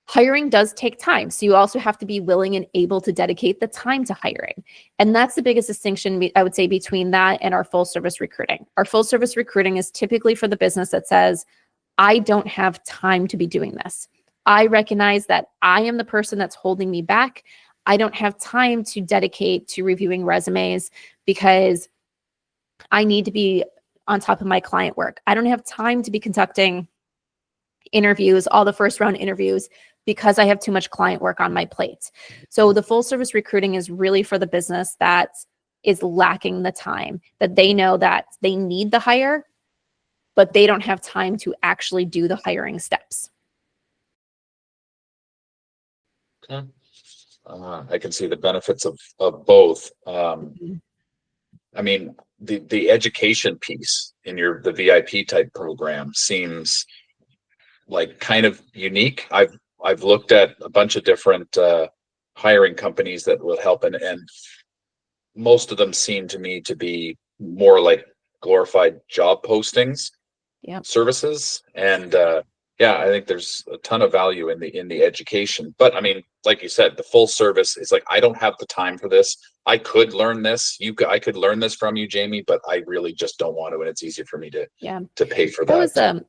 Hiring does take time. So you also have to be willing and able to dedicate the time to hiring. And that's the biggest distinction, I would say, between that and our full service recruiting. Our full service recruiting is typically for the business that says, I don't have time to be doing this. I recognize that I am the person that's holding me back. I don't have time to dedicate to reviewing resumes because I need to be on top of my client work. I don't have time to be conducting interviews, all the first round interviews, because I have too much client work on my plate. So the full service recruiting is really for the business that is lacking the time, that they know that they need the hire, but they don't have time to actually do the hiring steps. Okay. I can see the benefits of both. I mean, the education piece in the VIP type program seems like kind of unique. I've looked at a bunch of different hiring companies that will help, and most of them seem to me to be more like glorified job postings, services. And I think there's a ton of value in the education. But I mean, like you said, the full service is like, I don't have the time for this. I could learn this. I could learn this from you, Jamie, but I really just don't want to. And it's easier for me to pay for that. That was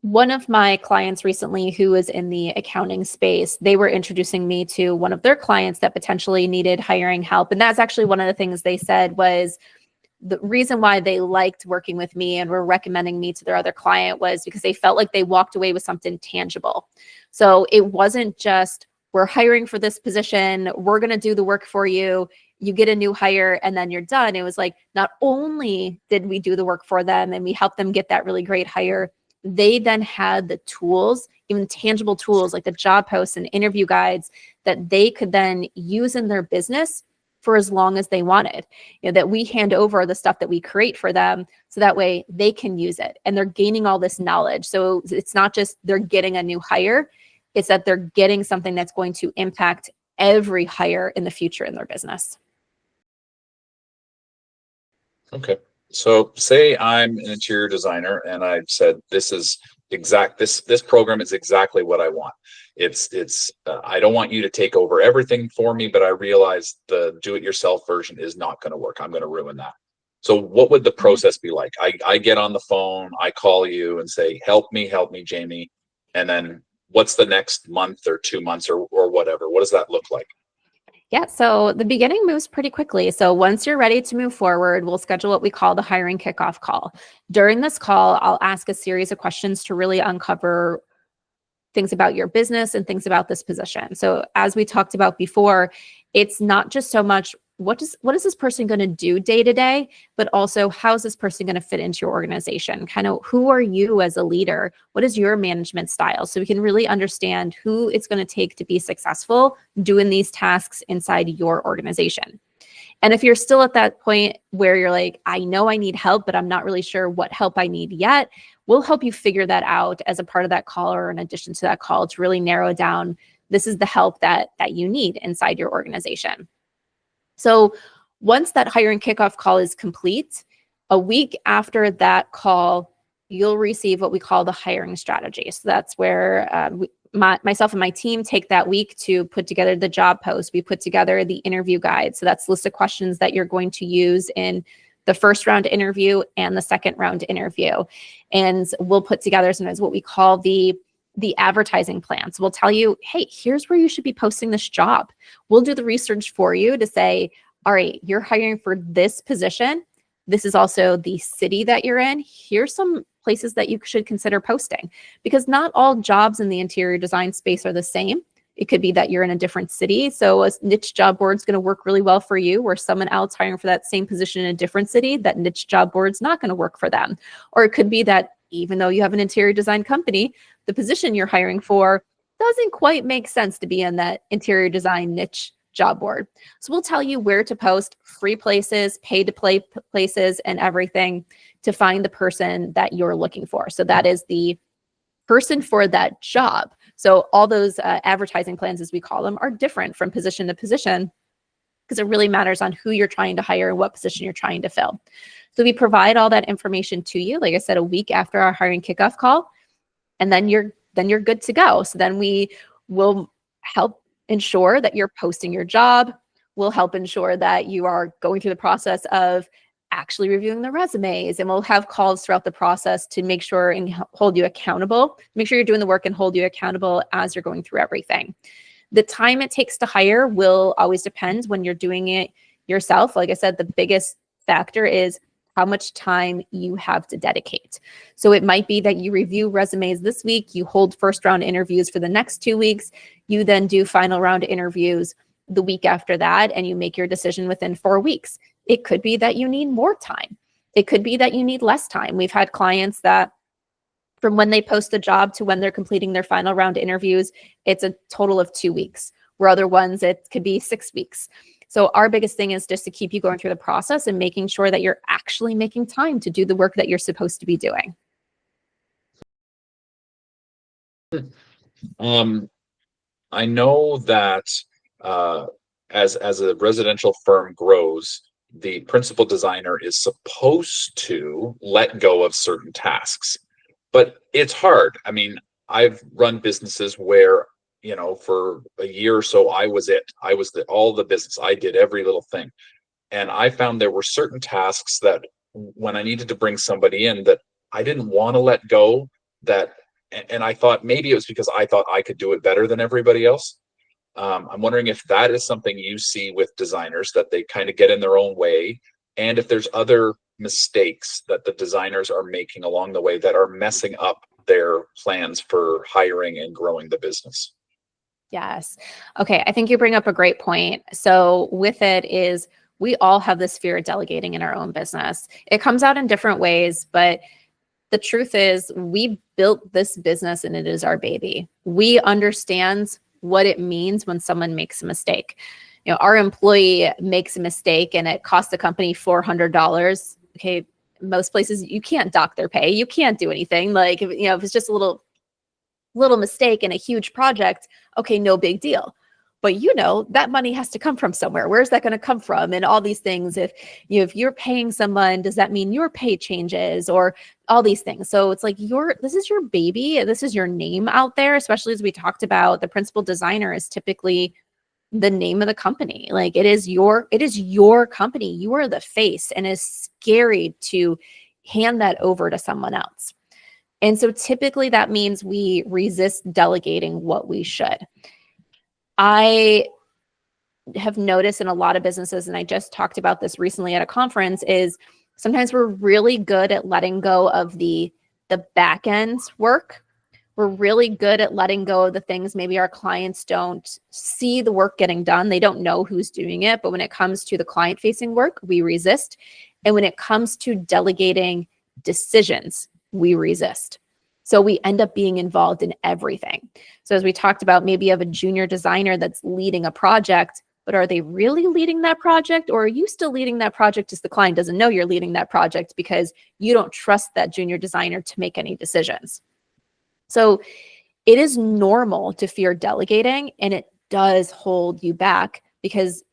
one of my clients recently who was in the accounting space. They were introducing me to one of their clients that potentially needed hiring help. And that's actually one of the things they said was the reason why they liked working with me and were recommending me to their other client was because they felt like they walked away with something tangible. So it wasn't just, we're hiring for this position, we're going to do the work for you, you get a new hire and then you're done. It was like, not only did we do the work for them and we helped them get that really great hire, they then had the tools, even tangible tools like the job posts and interview guides that they could then use in their business for as long as they wanted. That we hand over the stuff that we create for them so that way they can use it and they're gaining all this knowledge. So it's not just they're getting a new hire, it's that they're getting something that's going to impact every hire in the future in their business. Okay. So say I'm an interior designer and I've said, this program is exactly what I want. I don't want you to take over everything for me, but I realize the do-it-yourself version is not going to work. I'm going to ruin that. So what would the process be like? I get on the phone, I call you and say, help me, Jamie. And then what's the next month or 2 months or whatever? What does that look like? Yeah, so the beginning moves pretty quickly. So once you're ready to move forward, we'll schedule what we call the hiring kickoff call. During this call, I'll ask a series of questions to really uncover things about your business and things about this position. So as we talked about before, it's not just so much what is this person going to do day to day, but also how is this person going to fit into your organization? Kind of who are you as a leader? What is your management style? So we can really understand who it's going to take to be successful doing these tasks inside your organization. And if you're still at that point where you're like, I know I need help, but I'm not really sure what help I need yet, we'll help you figure that out as a part of that call or in addition to that call to really narrow down, this is the help that you need inside your organization. So once that hiring kickoff call is complete, a week after that call, you'll receive what we call the hiring strategy. So that's where myself and my team take that week to put together the job post. We put together the interview guide. So that's a list of questions that you're going to use in the first round interview and the second round interview. And we'll put together sometimes what we call the advertising plan. So we'll tell you, hey, here's where you should be posting this job. We'll do the research for you to say, all right, you're hiring for this position. This is also the city that you're in. Here's some places that you should consider posting, because not all jobs in the interior design space are the same. It could be that you're in a different city. So a niche job board is going to work really well for you, where someone else hiring for that same position in a different city, that niche job board is not going to work for them. Or it could be that even though you have an interior design company, the position you're hiring for doesn't quite make sense to be in that interior design niche job board. So we'll tell you where to post, free places, pay to play places, and everything to find the person that you're looking for. So that is the person for that job. So all those advertising plans, as we call them, are different from position to position, because it really matters on who you're trying to hire and what position you're trying to fill. So we provide all that information to you, like I said, a week after our hiring kickoff call, and then you're good to go. So then we will help ensure that you're posting your job. We'll help ensure that you are going through the process of actually reviewing the resumes, and we'll have calls throughout the process to make sure and hold you accountable, make sure you're doing the work and hold you accountable as you're going through everything. The time it takes to hire will always depend when you're doing it yourself. Like I said, the biggest factor is how much time you have to dedicate. So it might be that you review resumes this week, you hold first round interviews for the next 2 weeks, you then do final round interviews the week after that, and you make your decision within 4 weeks. It could be that you need more time. It could be that you need less time. We've had clients that from when they post the job to when they're completing their final round interviews, it's a total of 2 weeks, where other ones, it could be 6 weeks. So our biggest thing is just to keep you going through the process and making sure that you're actually making time to do the work that you're supposed to be doing. I know that as a residential firm grows, the principal designer is supposed to let go of certain tasks, but it's hard. I mean, I've run businesses where, for a year or so, I was all the business. I did every little thing. And I found there were certain tasks that when I needed to bring somebody in that I didn't want to let go, and I thought maybe it was because I thought I could do it better than everybody else. I'm wondering if that is something you see with designers, that they kind of get in their own way, and if there's other mistakes that the designers are making along the way that are messing up their plans for hiring and growing the business. Yes. Okay. I think you bring up a great point. So with it is, we all have this fear of delegating in our own business. It comes out in different ways, but the truth is we built this business and it is our baby. We understand what it means when someone makes a mistake. Our employee makes a mistake and it costs the company $400. Okay. Most places you can't dock their pay. You can't do anything. Like, if it's just a little mistake in a huge project, okay, no big deal. But that money has to come from somewhere. Where's that going to come from? And all these things. If you're paying someone, does that mean your pay changes or all these things? So it's like this is your baby. This is your name out there, especially as we talked about, the principal designer is typically the name of the company. Like it is your company. You are the face, and it's scary to hand that over to someone else. And so typically that means we resist delegating what we should. I have noticed in a lot of businesses, and I just talked about this recently at a conference, is sometimes we're really good at letting go of the back end work. We're really good at letting go of the things maybe our clients don't see the work getting done. They don't know who's doing it. But when it comes to the client-facing work, we resist. And when it comes to delegating decisions, we resist. So we end up being involved in everything. So as we talked about, maybe you have a junior designer that's leading a project, but are they really leading that project, or are you still leading that project as the client doesn't know you're leading that project because you don't trust that junior designer to make any decisions? So it is normal to fear delegating, and it does hold you back, because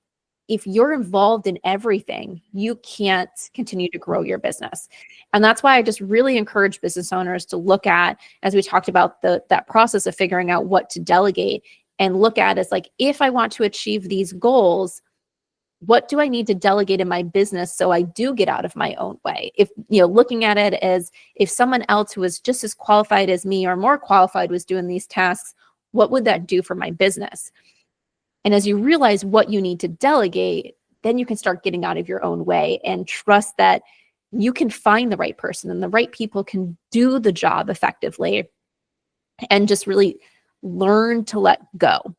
if you're involved in everything, you can't continue to grow your business. And that's why I just really encourage business owners to look at, as we talked about, that process of figuring out what to delegate, and look at as like, if I want to achieve these goals, what do I need to delegate in my business so I do get out of my own way? If, looking at it as if someone else who was just as qualified as me or more qualified was doing these tasks, what would that do for my business? And as you realize what you need to delegate, then you can start getting out of your own way and trust that you can find the right person and the right people can do the job effectively, and just really learn to let go.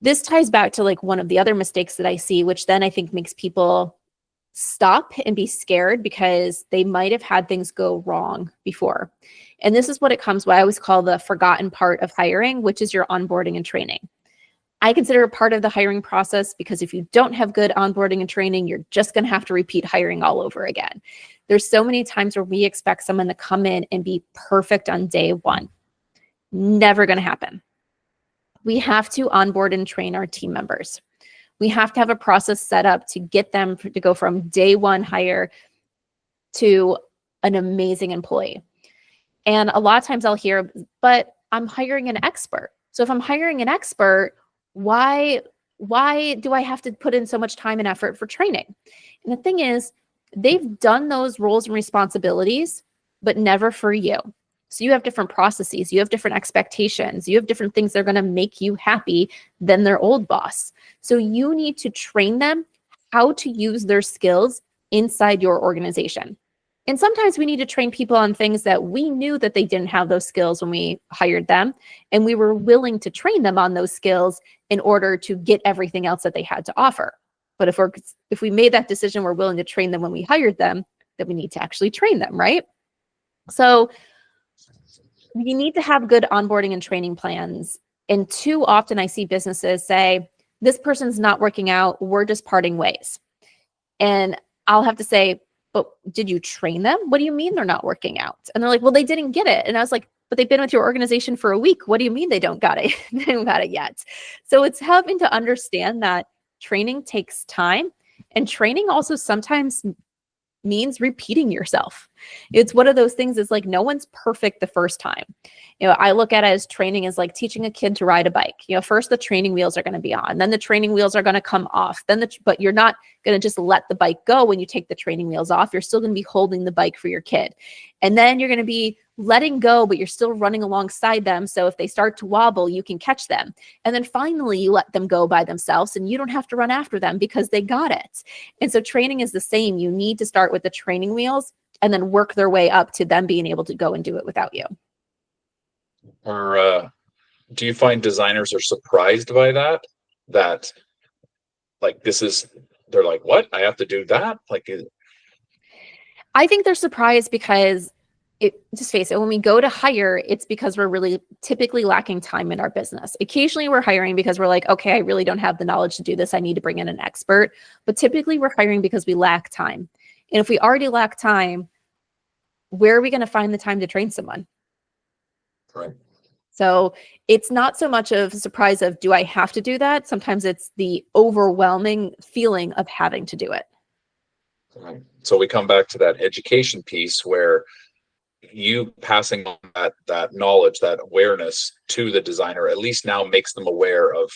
This ties back to like one of the other mistakes that I see, which then I think makes people stop and be scared because they might have had things go wrong before. And this is what I always call the forgotten part of hiring, which is your onboarding and training. I consider it part of the hiring process, because if you don't have good onboarding and training, you're just going to have to repeat hiring all over again. There's so many times where we expect someone to come in and be perfect on day one. Never going to happen. We have to onboard and train our team members. We have to have a process set up to get them to go from day one hire to an amazing employee. And a lot of times I'll hear, but I'm hiring an expert. So if I'm hiring an expert, why do I have to put in so much time and effort for training? And the thing is, they've done those roles and responsibilities, but never for you. So you have different processes, you have different expectations, you have different things that are going to make you happy than their old boss. So you need to train them how to use their skills inside your organization. And sometimes we need to train people on things that we knew that they didn't have those skills when we hired them, and we were willing to train them on those skills in order to get everything else that they had to offer. But if we made that decision, we're willing to train them when we hired them, then we need to actually train them, right? So you need to have good onboarding and training plans. And too often I see businesses say, this person's not working out, we're just parting ways. And I'll have to say, but did you train them? What do you mean they're not working out? And they're like, well, they didn't get it. And I was like, but they've been with your organization for a week. What do you mean they don't got it? They don't got it yet. So it's having to understand that training takes time, and training also sometimes means repeating yourself. It's one of those things, is like, no one's perfect the first time. I look at it as training is like teaching a kid to ride a bike. First the training wheels are going to be on, then the training wheels are going to come off, but you're not going to just let the bike go when you take the training wheels off. You're still going to be holding the bike for your kid. And then you're going to be letting go, but you're still running alongside them. So if they start to wobble, you can catch them. And then finally you let them go by themselves, and you don't have to run after them because they got it. And so training is the same. You need to start with the training wheels and then work their way up to them being able to go and do it without you. Or do you find designers are surprised by that? That like they're like, what? I have to do that? I think they're surprised because just face it, when we go to hire, it's because we're really typically lacking time in our business. Occasionally we're hiring because we're like, okay, I really don't have the knowledge to do this. I need to bring in an expert. But typically we're hiring because we lack time. And if we already lack time, where are we going to find the time to train someone? Right. So it's not so much of a surprise of, do I have to do that? Sometimes it's the overwhelming feeling of having to do it. Right. So we come back to that education piece where you passing on that knowledge, that awareness to the designer, at least now makes them aware of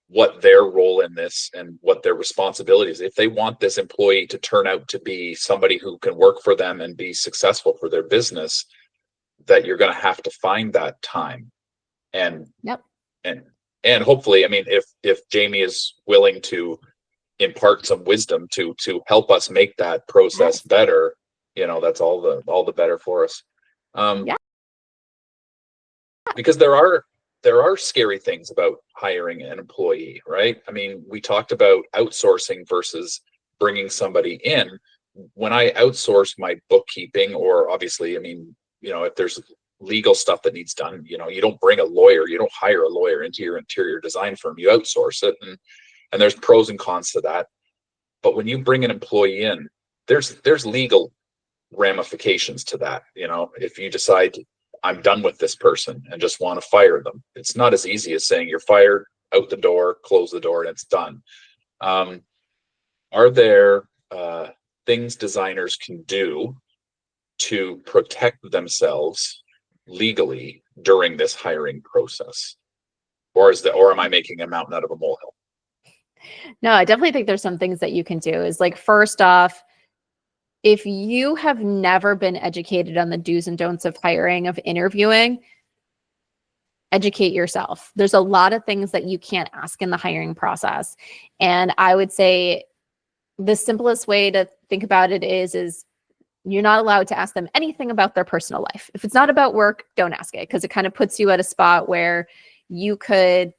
what their role in this and what their responsibilities. If they want this employee to turn out to be somebody who can work for them and be successful for their business, that you're going to have to find that time. And Yep. and hopefully, I mean, if Jamie is willing to impart some wisdom to help us make that process Yes. better, that's all the better for us. Yeah. Because there are scary things about hiring an employee, right? I mean, we talked about outsourcing versus bringing somebody in. When I outsource my bookkeeping, or obviously, I mean, if there's legal stuff that needs done, you don't bring a lawyer, you don't hire a lawyer into your interior design firm, you outsource it. And there's pros and cons to that. But when you bring an employee in, there's legal ramifications to that. If you decide I'm done with this person and just want to fire them, it's not as easy as saying you're fired, out the door, close the door, and it's done. Are there things designers can do to protect themselves legally during this hiring process? Or am I making a mountain out of a molehill? No, I definitely think there's some things that you can do. Is like, first off, if you have never been educated on the do's and don'ts of hiring, of interviewing, educate yourself. There's a lot of things that you can't ask in the hiring process. And I would say the simplest way to think about it is you're not allowed to ask them anything about their personal life. If it's not about work, don't ask it, because it kind of puts you at a spot where you could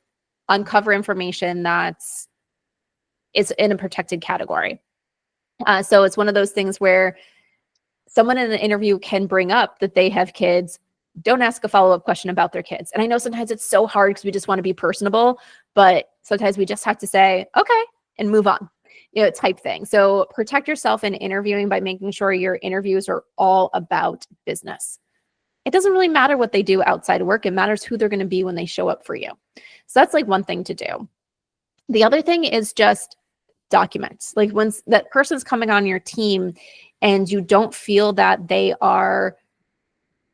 uncover information that's in a protected category. So it's one of those things where someone in an interview can bring up that they have kids. Don't ask a follow-up question about their kids. And I know sometimes it's so hard because we just want to be personable, but sometimes we just have to say, okay, and move on, type thing. So protect yourself in interviewing by making sure your interviews are all about business. It doesn't really matter what they do outside of work. It matters who they're going to be when they show up for you. So that's like one thing to do. The other thing is just document. Like, when that person's coming on your team and you don't feel that they are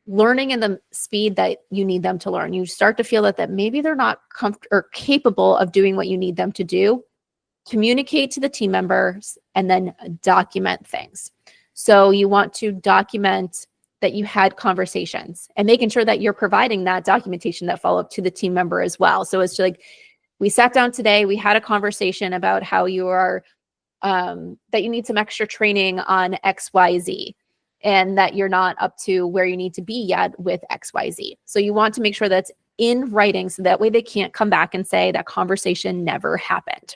learning in the speed that you need them to learn, you start to feel that maybe they're not comfortable or capable of doing what you need them to do, communicate to the team members and then document things. So you want to document that you had conversations and making sure that you're providing that documentation, that follow up to the team member as well. So it's like, we sat down today, we had a conversation about how you are, that you need some extra training on XYZ, and that you're not up to where you need to be yet with XYZ. So you want to make sure that's in writing, so that way they can't come back and say that conversation never happened.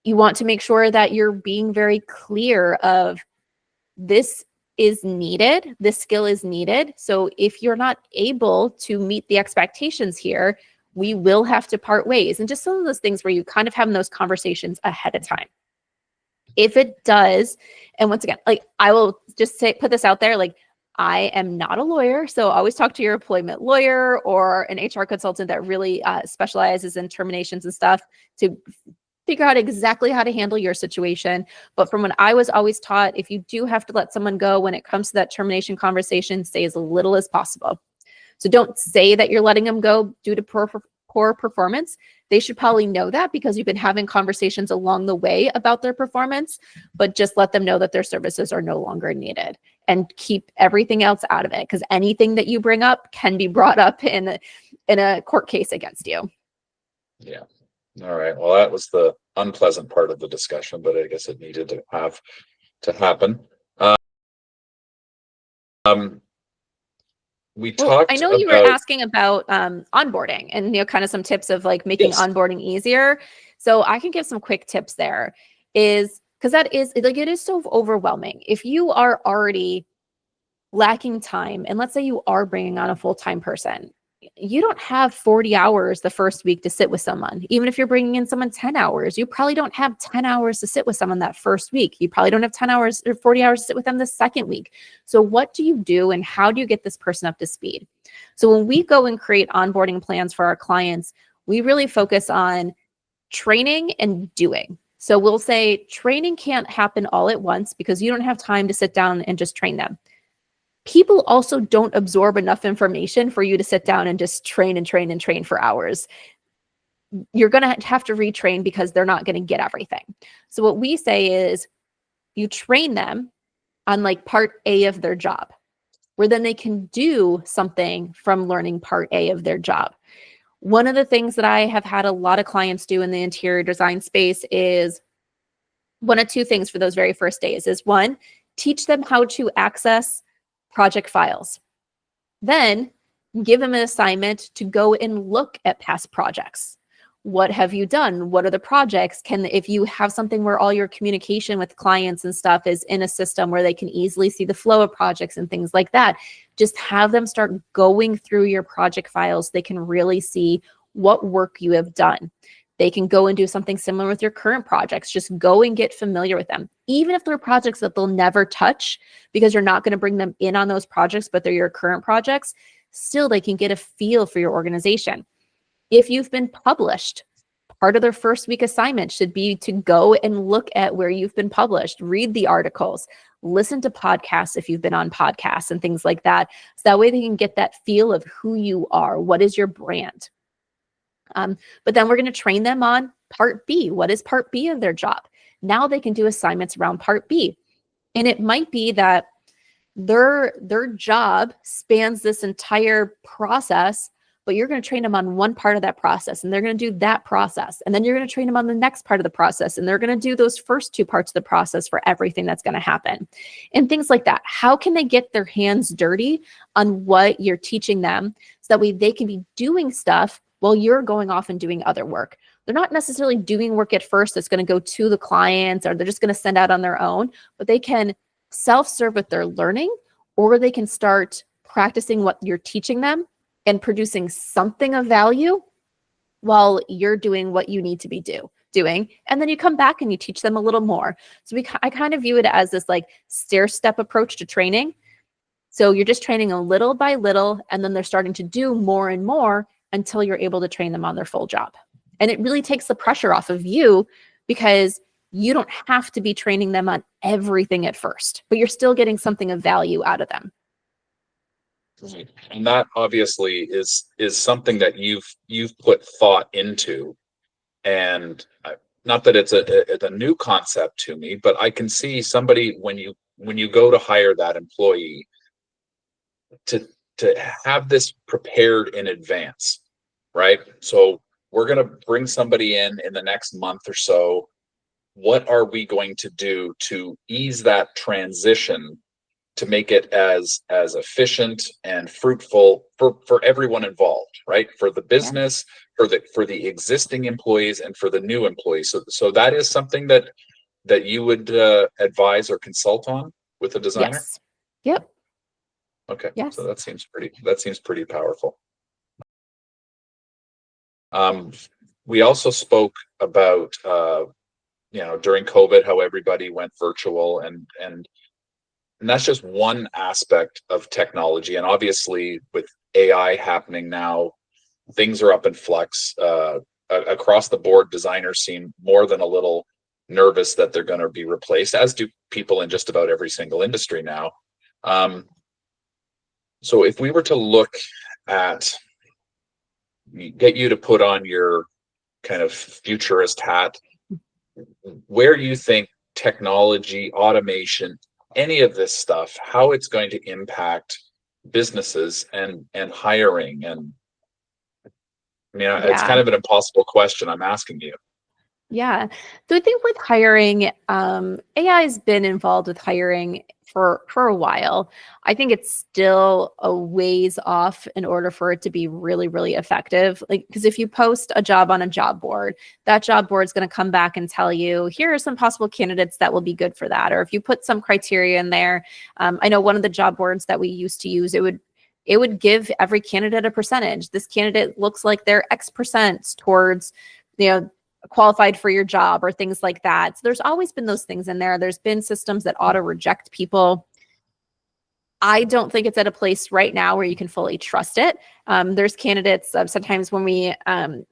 You want to make sure that you're being very clear of, this is needed, this skill is needed. So if you're not able to meet the expectations here, we will have to part ways. And just some of those things where you kind of have those conversations ahead of time. If it does, and once again, like, I will just put this out there, like, I am not a lawyer, so always talk to your employment lawyer or an HR consultant that really specializes in terminations and stuff to figure out exactly how to handle your situation. But from what I was always taught, if you do have to let someone go when it comes to that termination conversation, say as little as possible. So don't say that you're letting them go due to poor performance. They should probably know that because you've been having conversations along the way about their performance, but just let them know that their services are no longer needed and keep everything else out of it, because anything that you bring up can be brought up in a court case against you. Yeah. All right. Well, that was the unpleasant part of the discussion, but I guess it needed to happen. I know you were asking about onboarding and kind of some tips of like making onboarding easier. So I can give some quick tips there, is because that is like, it is so overwhelming. If you are already lacking time, and let's say you are bringing on a full-time person, you don't have 40 hours the first week to sit with someone. Even if you're bringing in someone 10 hours, you probably don't have 10 hours to sit with someone that first week. You probably don't have 10 hours or 40 hours to sit with them the second week. So what do you do and how do you get this person up to speed? So when we go and create onboarding plans for our clients, we really focus on training and doing. So we'll say training can't happen all at once because you don't have time to sit down and just train them. People also don't absorb enough information for you to sit down and just train and train and train for hours. You're going to have to retrain because they're not going to get everything. So what we say is you train them on like part A of their job, where then they can do something from learning part A of their job. One of the things that I have had a lot of clients do in the interior design space is one of two things for those very first days is one, teach them how to access project files. Then give them an assignment to go and look at past projects. What have you done? What are the projects? If you have something where all your communication with clients and stuff is in a system where they can easily see the flow of projects and things like that, just have them start going through your project files. They can really see what work you have done. They can go and do something similar with your current projects. Just go and get familiar with them. Even if they're projects that they'll never touch because you're not going to bring them in on those projects, but they're your current projects, still they can get a feel for your organization. If you've been published, part of their first week assignment should be to go and look at where you've been published, read the articles, listen to podcasts if you've been on podcasts and things like that. So that way they can get that feel of who you are. What is your brand? But then we're going to train them on part B. What is part B of their job? Now they can do assignments around part B. And it might be that their job spans this entire process, but you're going to train them on one part of that process and they're going to do that process. And then you're going to train them on the next part of the process and they're going to do those first two parts of the process for everything that's going to happen and things like that. How can they get their hands dirty on what you're teaching them so that way they can be doing stuff while you're going off and doing other work? They're not necessarily doing work at first that's going to go to the clients or they're just going to send out on their own, but they can self-serve with their learning, or they can start practicing what you're teaching them and producing something of value while you're doing what you need to be doing. And then you come back and you teach them a little more. So I kind of view it as this like stair-step approach to training. So you're just training a little by little, and then they're starting to do more and more until you're able to train them on their full job. And it really takes the pressure off of you because you don't have to be training them on everything at first, but you're still getting something of value out of them. Right. And that obviously is something that you've put thought into, and not that it's a new concept to me, but I can see somebody when you go to hire that employee to have this prepared in advance, right? So we're going to bring somebody in the next month or so. What are we going to do to ease that transition to make it as efficient and fruitful for everyone involved, right? For the business, for the existing employees, and for the new employees. So that is something that you would advise or consult on with a designer. Yes. Yep. Okay. Yes. So that seems pretty powerful. We also spoke about during COVID how everybody went virtual, and that's just one aspect of technology. And obviously with AI happening now, things are up in flux. Across the board, designers seem more than a little nervous that they're going to be replaced, as do people in just about every single industry now. So if we were to look at, get you to put on your kind of futurist hat, where you think technology, automation, any of this stuff, how it's going to impact businesses and hiring. And I mean, it's kind of an impossible question I'm asking you. Yeah. So I think with hiring, AI has been involved with hiring for a while. I think it's still a ways off in order for it to be really, really effective. Like, because if you post a job on a job board, that job board is going to come back and tell you, here are some possible candidates that will be good for that. Or if you put some criteria in there, I know one of the job boards that we used to use, it would give every candidate a percentage. This candidate looks like they're X percent towards, qualified for your job or things like that. So there's always been those things in there. There's been systems that auto reject people. I don't think it's at a place right now where you can fully trust it. There's candidates, sometimes when we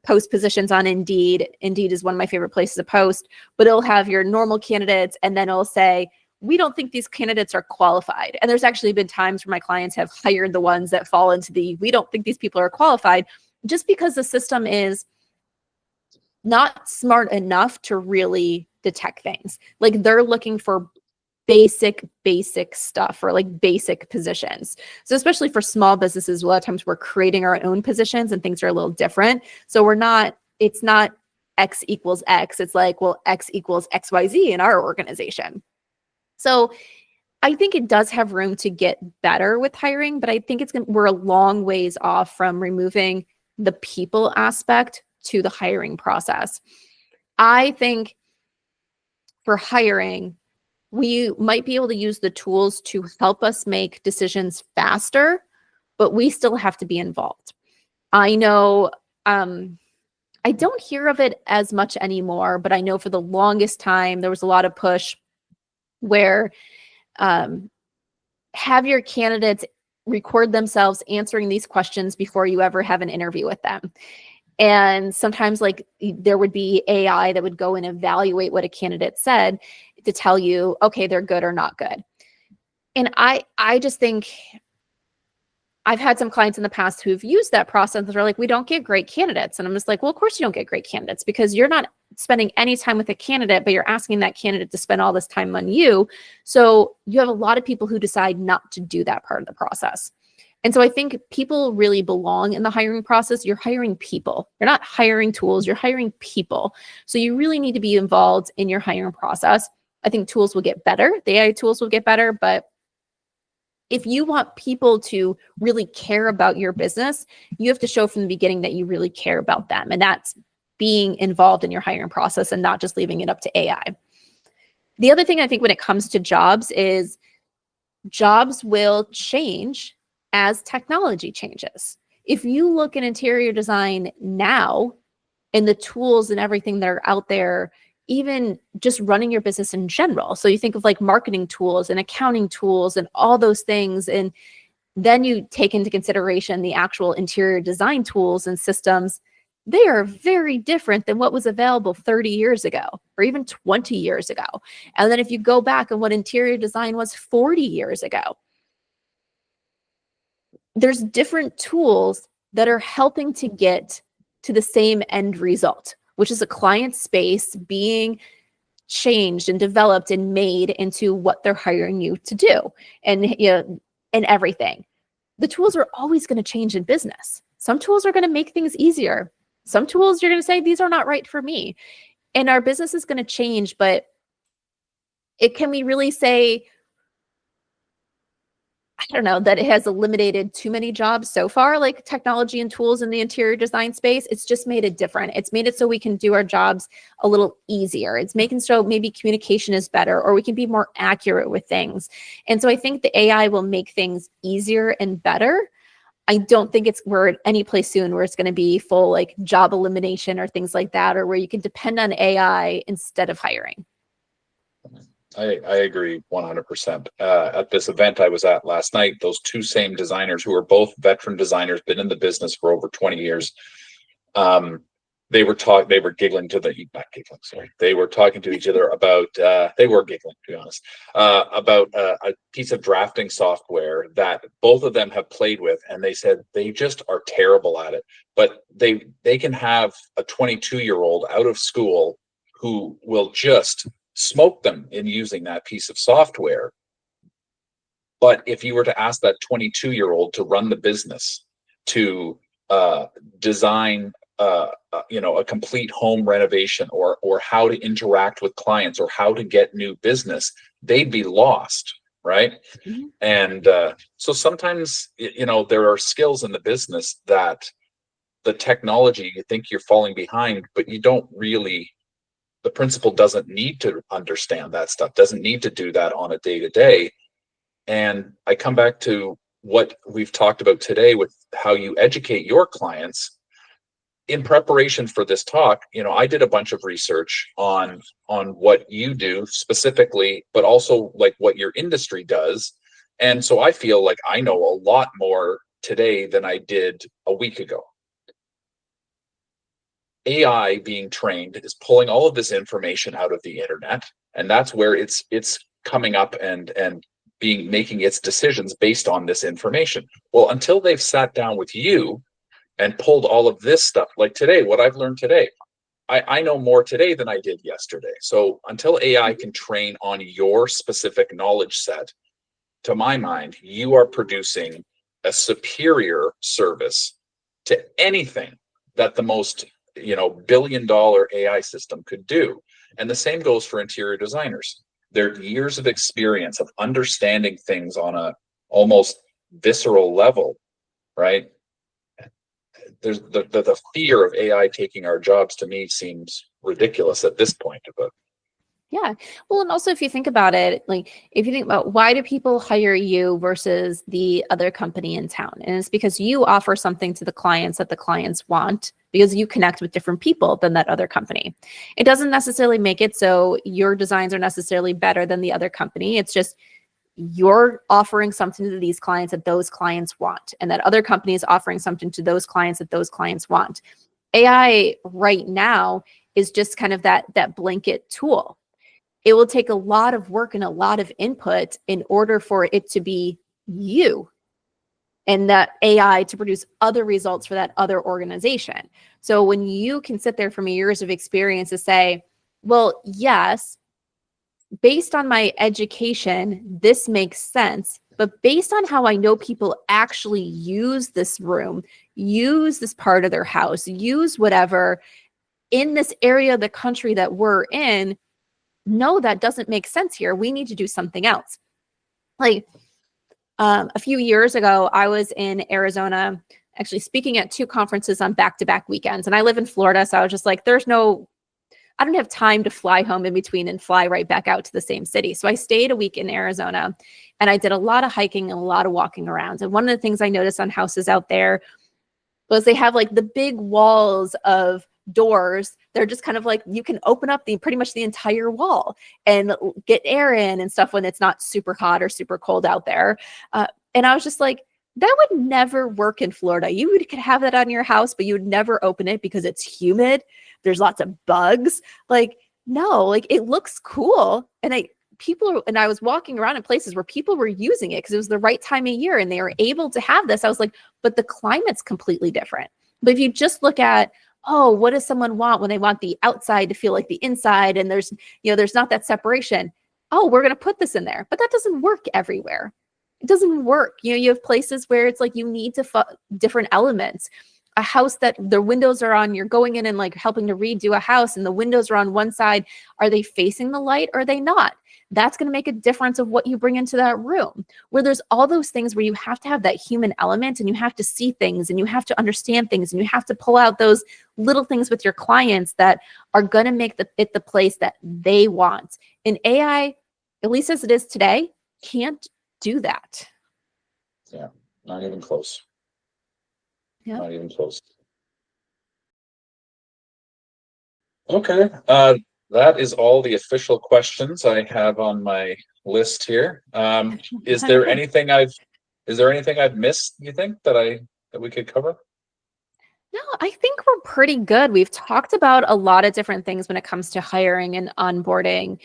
post positions on Indeed is one of my favorite places to post, but it'll have your normal candidates and then it'll say, we don't think these candidates are qualified. And there's actually been times where my clients have hired the ones that fall into the, we don't think these people are qualified, just because the system is not smart enough to really detect things. Like they're looking for basic stuff or like basic positions. So especially for small businesses, a lot of times we're creating our own positions and things are a little different. So it's not X equals X. It's like, well, X equals XYZ in our organization. So I think it does have room to get better with hiring, but I think we're a long ways off from removing the people aspect to the hiring process. I think for hiring, we might be able to use the tools to help us make decisions faster, but we still have to be involved. I know I don't hear of it as much anymore, but I know for the longest time, there was a lot of push where have your candidates record themselves answering these questions before you ever have an interview with them. And sometimes like there would be AI that would go and evaluate what a candidate said to tell you, okay, they're good or not good. And I just think I've had some clients in the past who've used that process and they're like, we don't get great candidates. And I'm just like, well, of course you don't get great candidates because you're not spending any time with a candidate, but you're asking that candidate to spend all this time on you. So you have a lot of people who decide not to do that part of the process. And so I think people really belong in the hiring process. You're hiring people. You're not hiring tools. You're hiring people. So you really need to be involved in your hiring process. I think tools will get better. The AI tools will get better. But if you want people to really care about your business, you have to show from the beginning that you really care about them. And that's being involved in your hiring process and not just leaving it up to AI. The other thing I think when it comes to jobs is jobs will change as technology changes. If you look at interior design now and the tools and everything that are out there, even just running your business in general. So you think of like marketing tools and accounting tools and all those things. And then you take into consideration the actual interior design tools and systems. They are very different than what was available 30 years ago or even 20 years ago. And then if you go back and what interior design was 40 years ago, there's different tools that are helping to get to the same end result, which is a client space being changed and developed and made into what they're hiring you to do, and and everything. The tools are always going to change in business. Some tools are going to make things easier. Some tools you're going to say, these are not right for me. And our business is going to change, but can we really say, I don't know, that it has eliminated too many jobs so far, like technology and tools in the interior design space? It's just made it different. It's made it so we can do our jobs a little easier. It's making so maybe communication is better, or we can be more accurate with things. And so I think the AI will make things easier and better. I don't think we're at any place soon where it's going to be full like job elimination or things like that, or where you can depend on AI instead of hiring. I agree 100%. At this event I was at last night, those two same designers who are both veteran designers, been in the business for over 20 years. They were giggling to they were talking to each other about, they were giggling, to be honest, about a piece of drafting software that both of them have played with. And they said they just are terrible at it, but they can have a 22-year-old out of school who will just smoke them in using that piece of software. But if you were to ask that 22-year-old to run the business, to design a complete home renovation, or how to interact with clients, or how to get new business, they'd be lost, right? Mm-hmm. And so sometimes there are skills in the business that the technology, you think you're falling behind, but you don't really. The principal doesn't need to understand that stuff, doesn't need to do that on a day-to-day. And I come back to what we've talked about today with how you educate your clients. In preparation for this talk, I did a bunch of research on what you do specifically, but also like what your industry does. And so I feel like I know a lot more today than I did a week ago. AI being trained is pulling all of this information out of the internet, and that's where it's coming up and making its decisions based on this information. Well, until they've sat down with you and pulled all of this stuff, like today, what I've learned today, I know more today than I did yesterday. So until AI can train on your specific knowledge set, to my mind, you are producing a superior service to anything that the most billion-dollar AI system could do. And the same goes for interior designers. Their years of experience of understanding things on a almost visceral level, right? There's the fear of AI taking our jobs, to me, seems ridiculous at this point. But Yeah. Well, and also if you think about it, like if you think about why do people hire you versus the other company in town? And it's because you offer something to the clients that the clients want, because you connect with different people than that other company. It doesn't necessarily make it so your designs are necessarily better than the other company. It's just you're offering something to these clients that those clients want, and that other company is offering something to those clients that those clients want. AI right now is just kind of that blanket tool. It will take a lot of work and a lot of input in order for it to be you and that AI to produce other results for that other organization. So when you can sit there from years of experience to say, well, yes, based on my education, this makes sense. But based on how I know people actually use this room, use this part of their house, use whatever in this area of the country that we're in, no, that doesn't make sense here. We need to do something else. Like a few years ago, I was in Arizona, actually speaking at 2 conferences on back-to-back weekends. And I live in Florida, so I was just like, I don't have time to fly home in between and fly right back out to the same city. So I stayed a week in Arizona, and I did a lot of hiking and a lot of walking around. And one of the things I noticed on houses out there was they have like the big walls of doors. They're just kind of like, you can open up pretty much the entire wall and get air in and stuff when it's not super hot or super cold out there. And I was just like, that would never work in Florida. Could have that on your house, but you would never open it because it's humid. There's lots of bugs. Like, no, like it looks cool. And I was walking around in places where people were using it because it was the right time of year and they were able to have this. I was like, but the climate's completely different. But if you just look at, oh, what does someone want when they want the outside to feel like the inside, and there's not that separation. Oh, we're going to put this in there, but that doesn't work everywhere. It doesn't work. You have places where it's like you need to different elements. A house that the windows are on, you're going in and like helping to redo a house and the windows are on one side. Are they facing the light or are they not? That's going to make a difference of what you bring into that room, where there's all those things where you have to have that human element and you have to see things and you have to understand things and you have to pull out those little things with your clients that are going to make it the place that they want. And AI, at least as it is today, can't do that. Yeah, not even close. Yeah. Not even close. Okay. That is all the official questions I have on my list here. Is there anything I've missed, you think, that we could cover? No, I think we're pretty good. We've talked about a lot of different things when it comes to hiring and onboarding.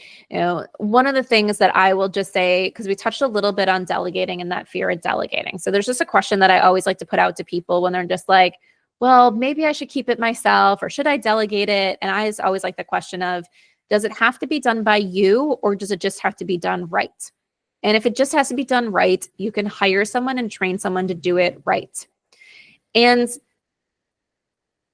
One of the things that I will just say, because we touched a little bit on delegating and that fear of delegating. So there's just a question that I always like to put out to people when they're just like, well, maybe I should keep it myself or should I delegate it? And I always like the question of, does it have to be done by you or does it just have to be done right? And if it just has to be done right, you can hire someone and train someone to do it right. And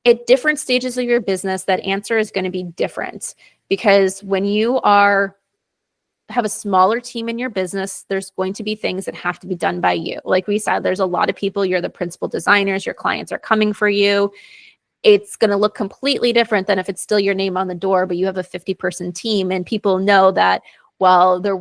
at different stages of your business, that answer is going to be different, because when you have a smaller team in your business, there's going to be things that have to be done by you. Like we said, there's a lot of people, you're the principal designers, your clients are coming for you. It's going to look completely different than if it's still your name on the door, but you have a 50-person team and people know that while they're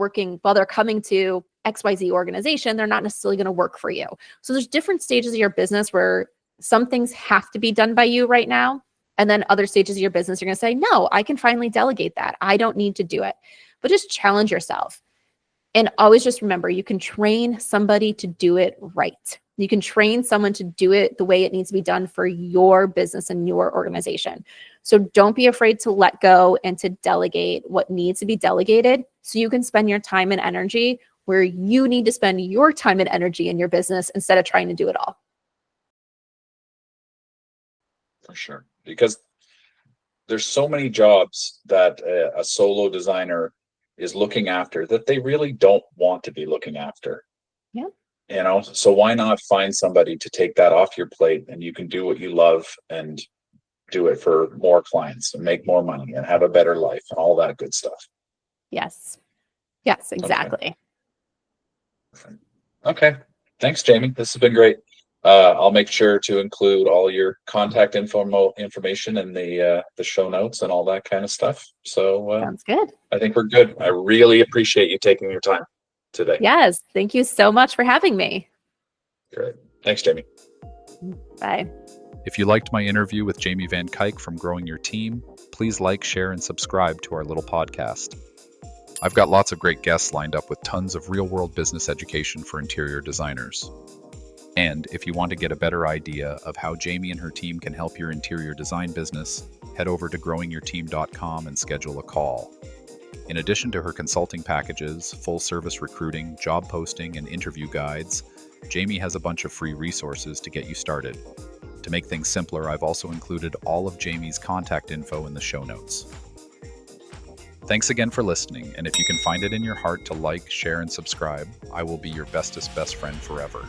coming to XYZ organization, they're not necessarily going to work for you. So there's different stages of your business where some things have to be done by you right now. And then other stages of your business, you're going to say, no, I can finally delegate that. I don't need to do it. But just challenge yourself. And always just remember, you can train somebody to do it right. You can train someone to do it the way it needs to be done for your business and your organization. So don't be afraid to let go and to delegate what needs to be delegated so you can spend your time and energy where you need to spend your time and energy in your business instead of trying to do it all. For sure. Because there's so many jobs that a solo designer is looking after that they really don't want to be looking after. Yeah. You know, so why not find somebody to take that off your plate, and you can do what you love and do it for more clients and make more money and have a better life and all that good stuff. Yes. Yes, exactly. Okay. Thanks, Jamie. This has been great. I'll make sure to include all your contact information in the show notes and all that kind of stuff. So Sounds good. I think we're good. I really appreciate you taking your time today. Yes. Thank you so much for having me. Great. Thanks, Jamie. Bye. If you liked my interview with Jamie Van Cuyk from Growing Your Team, please like, share, and subscribe to our little podcast. I've got lots of great guests lined up with tons of real-world business education for interior designers. And if you want to get a better idea of how Jamie and her team can help your interior design business, head over to growingyourteam.com and schedule a call. In addition to her consulting packages, full-service recruiting, job posting, and interview guides, Jamie has a bunch of free resources to get you started. To make things simpler, I've also included all of Jamie's contact info in the show notes. Thanks again for listening, and if you can find it in your heart to like, share, and subscribe, I will be your bestest best friend forever.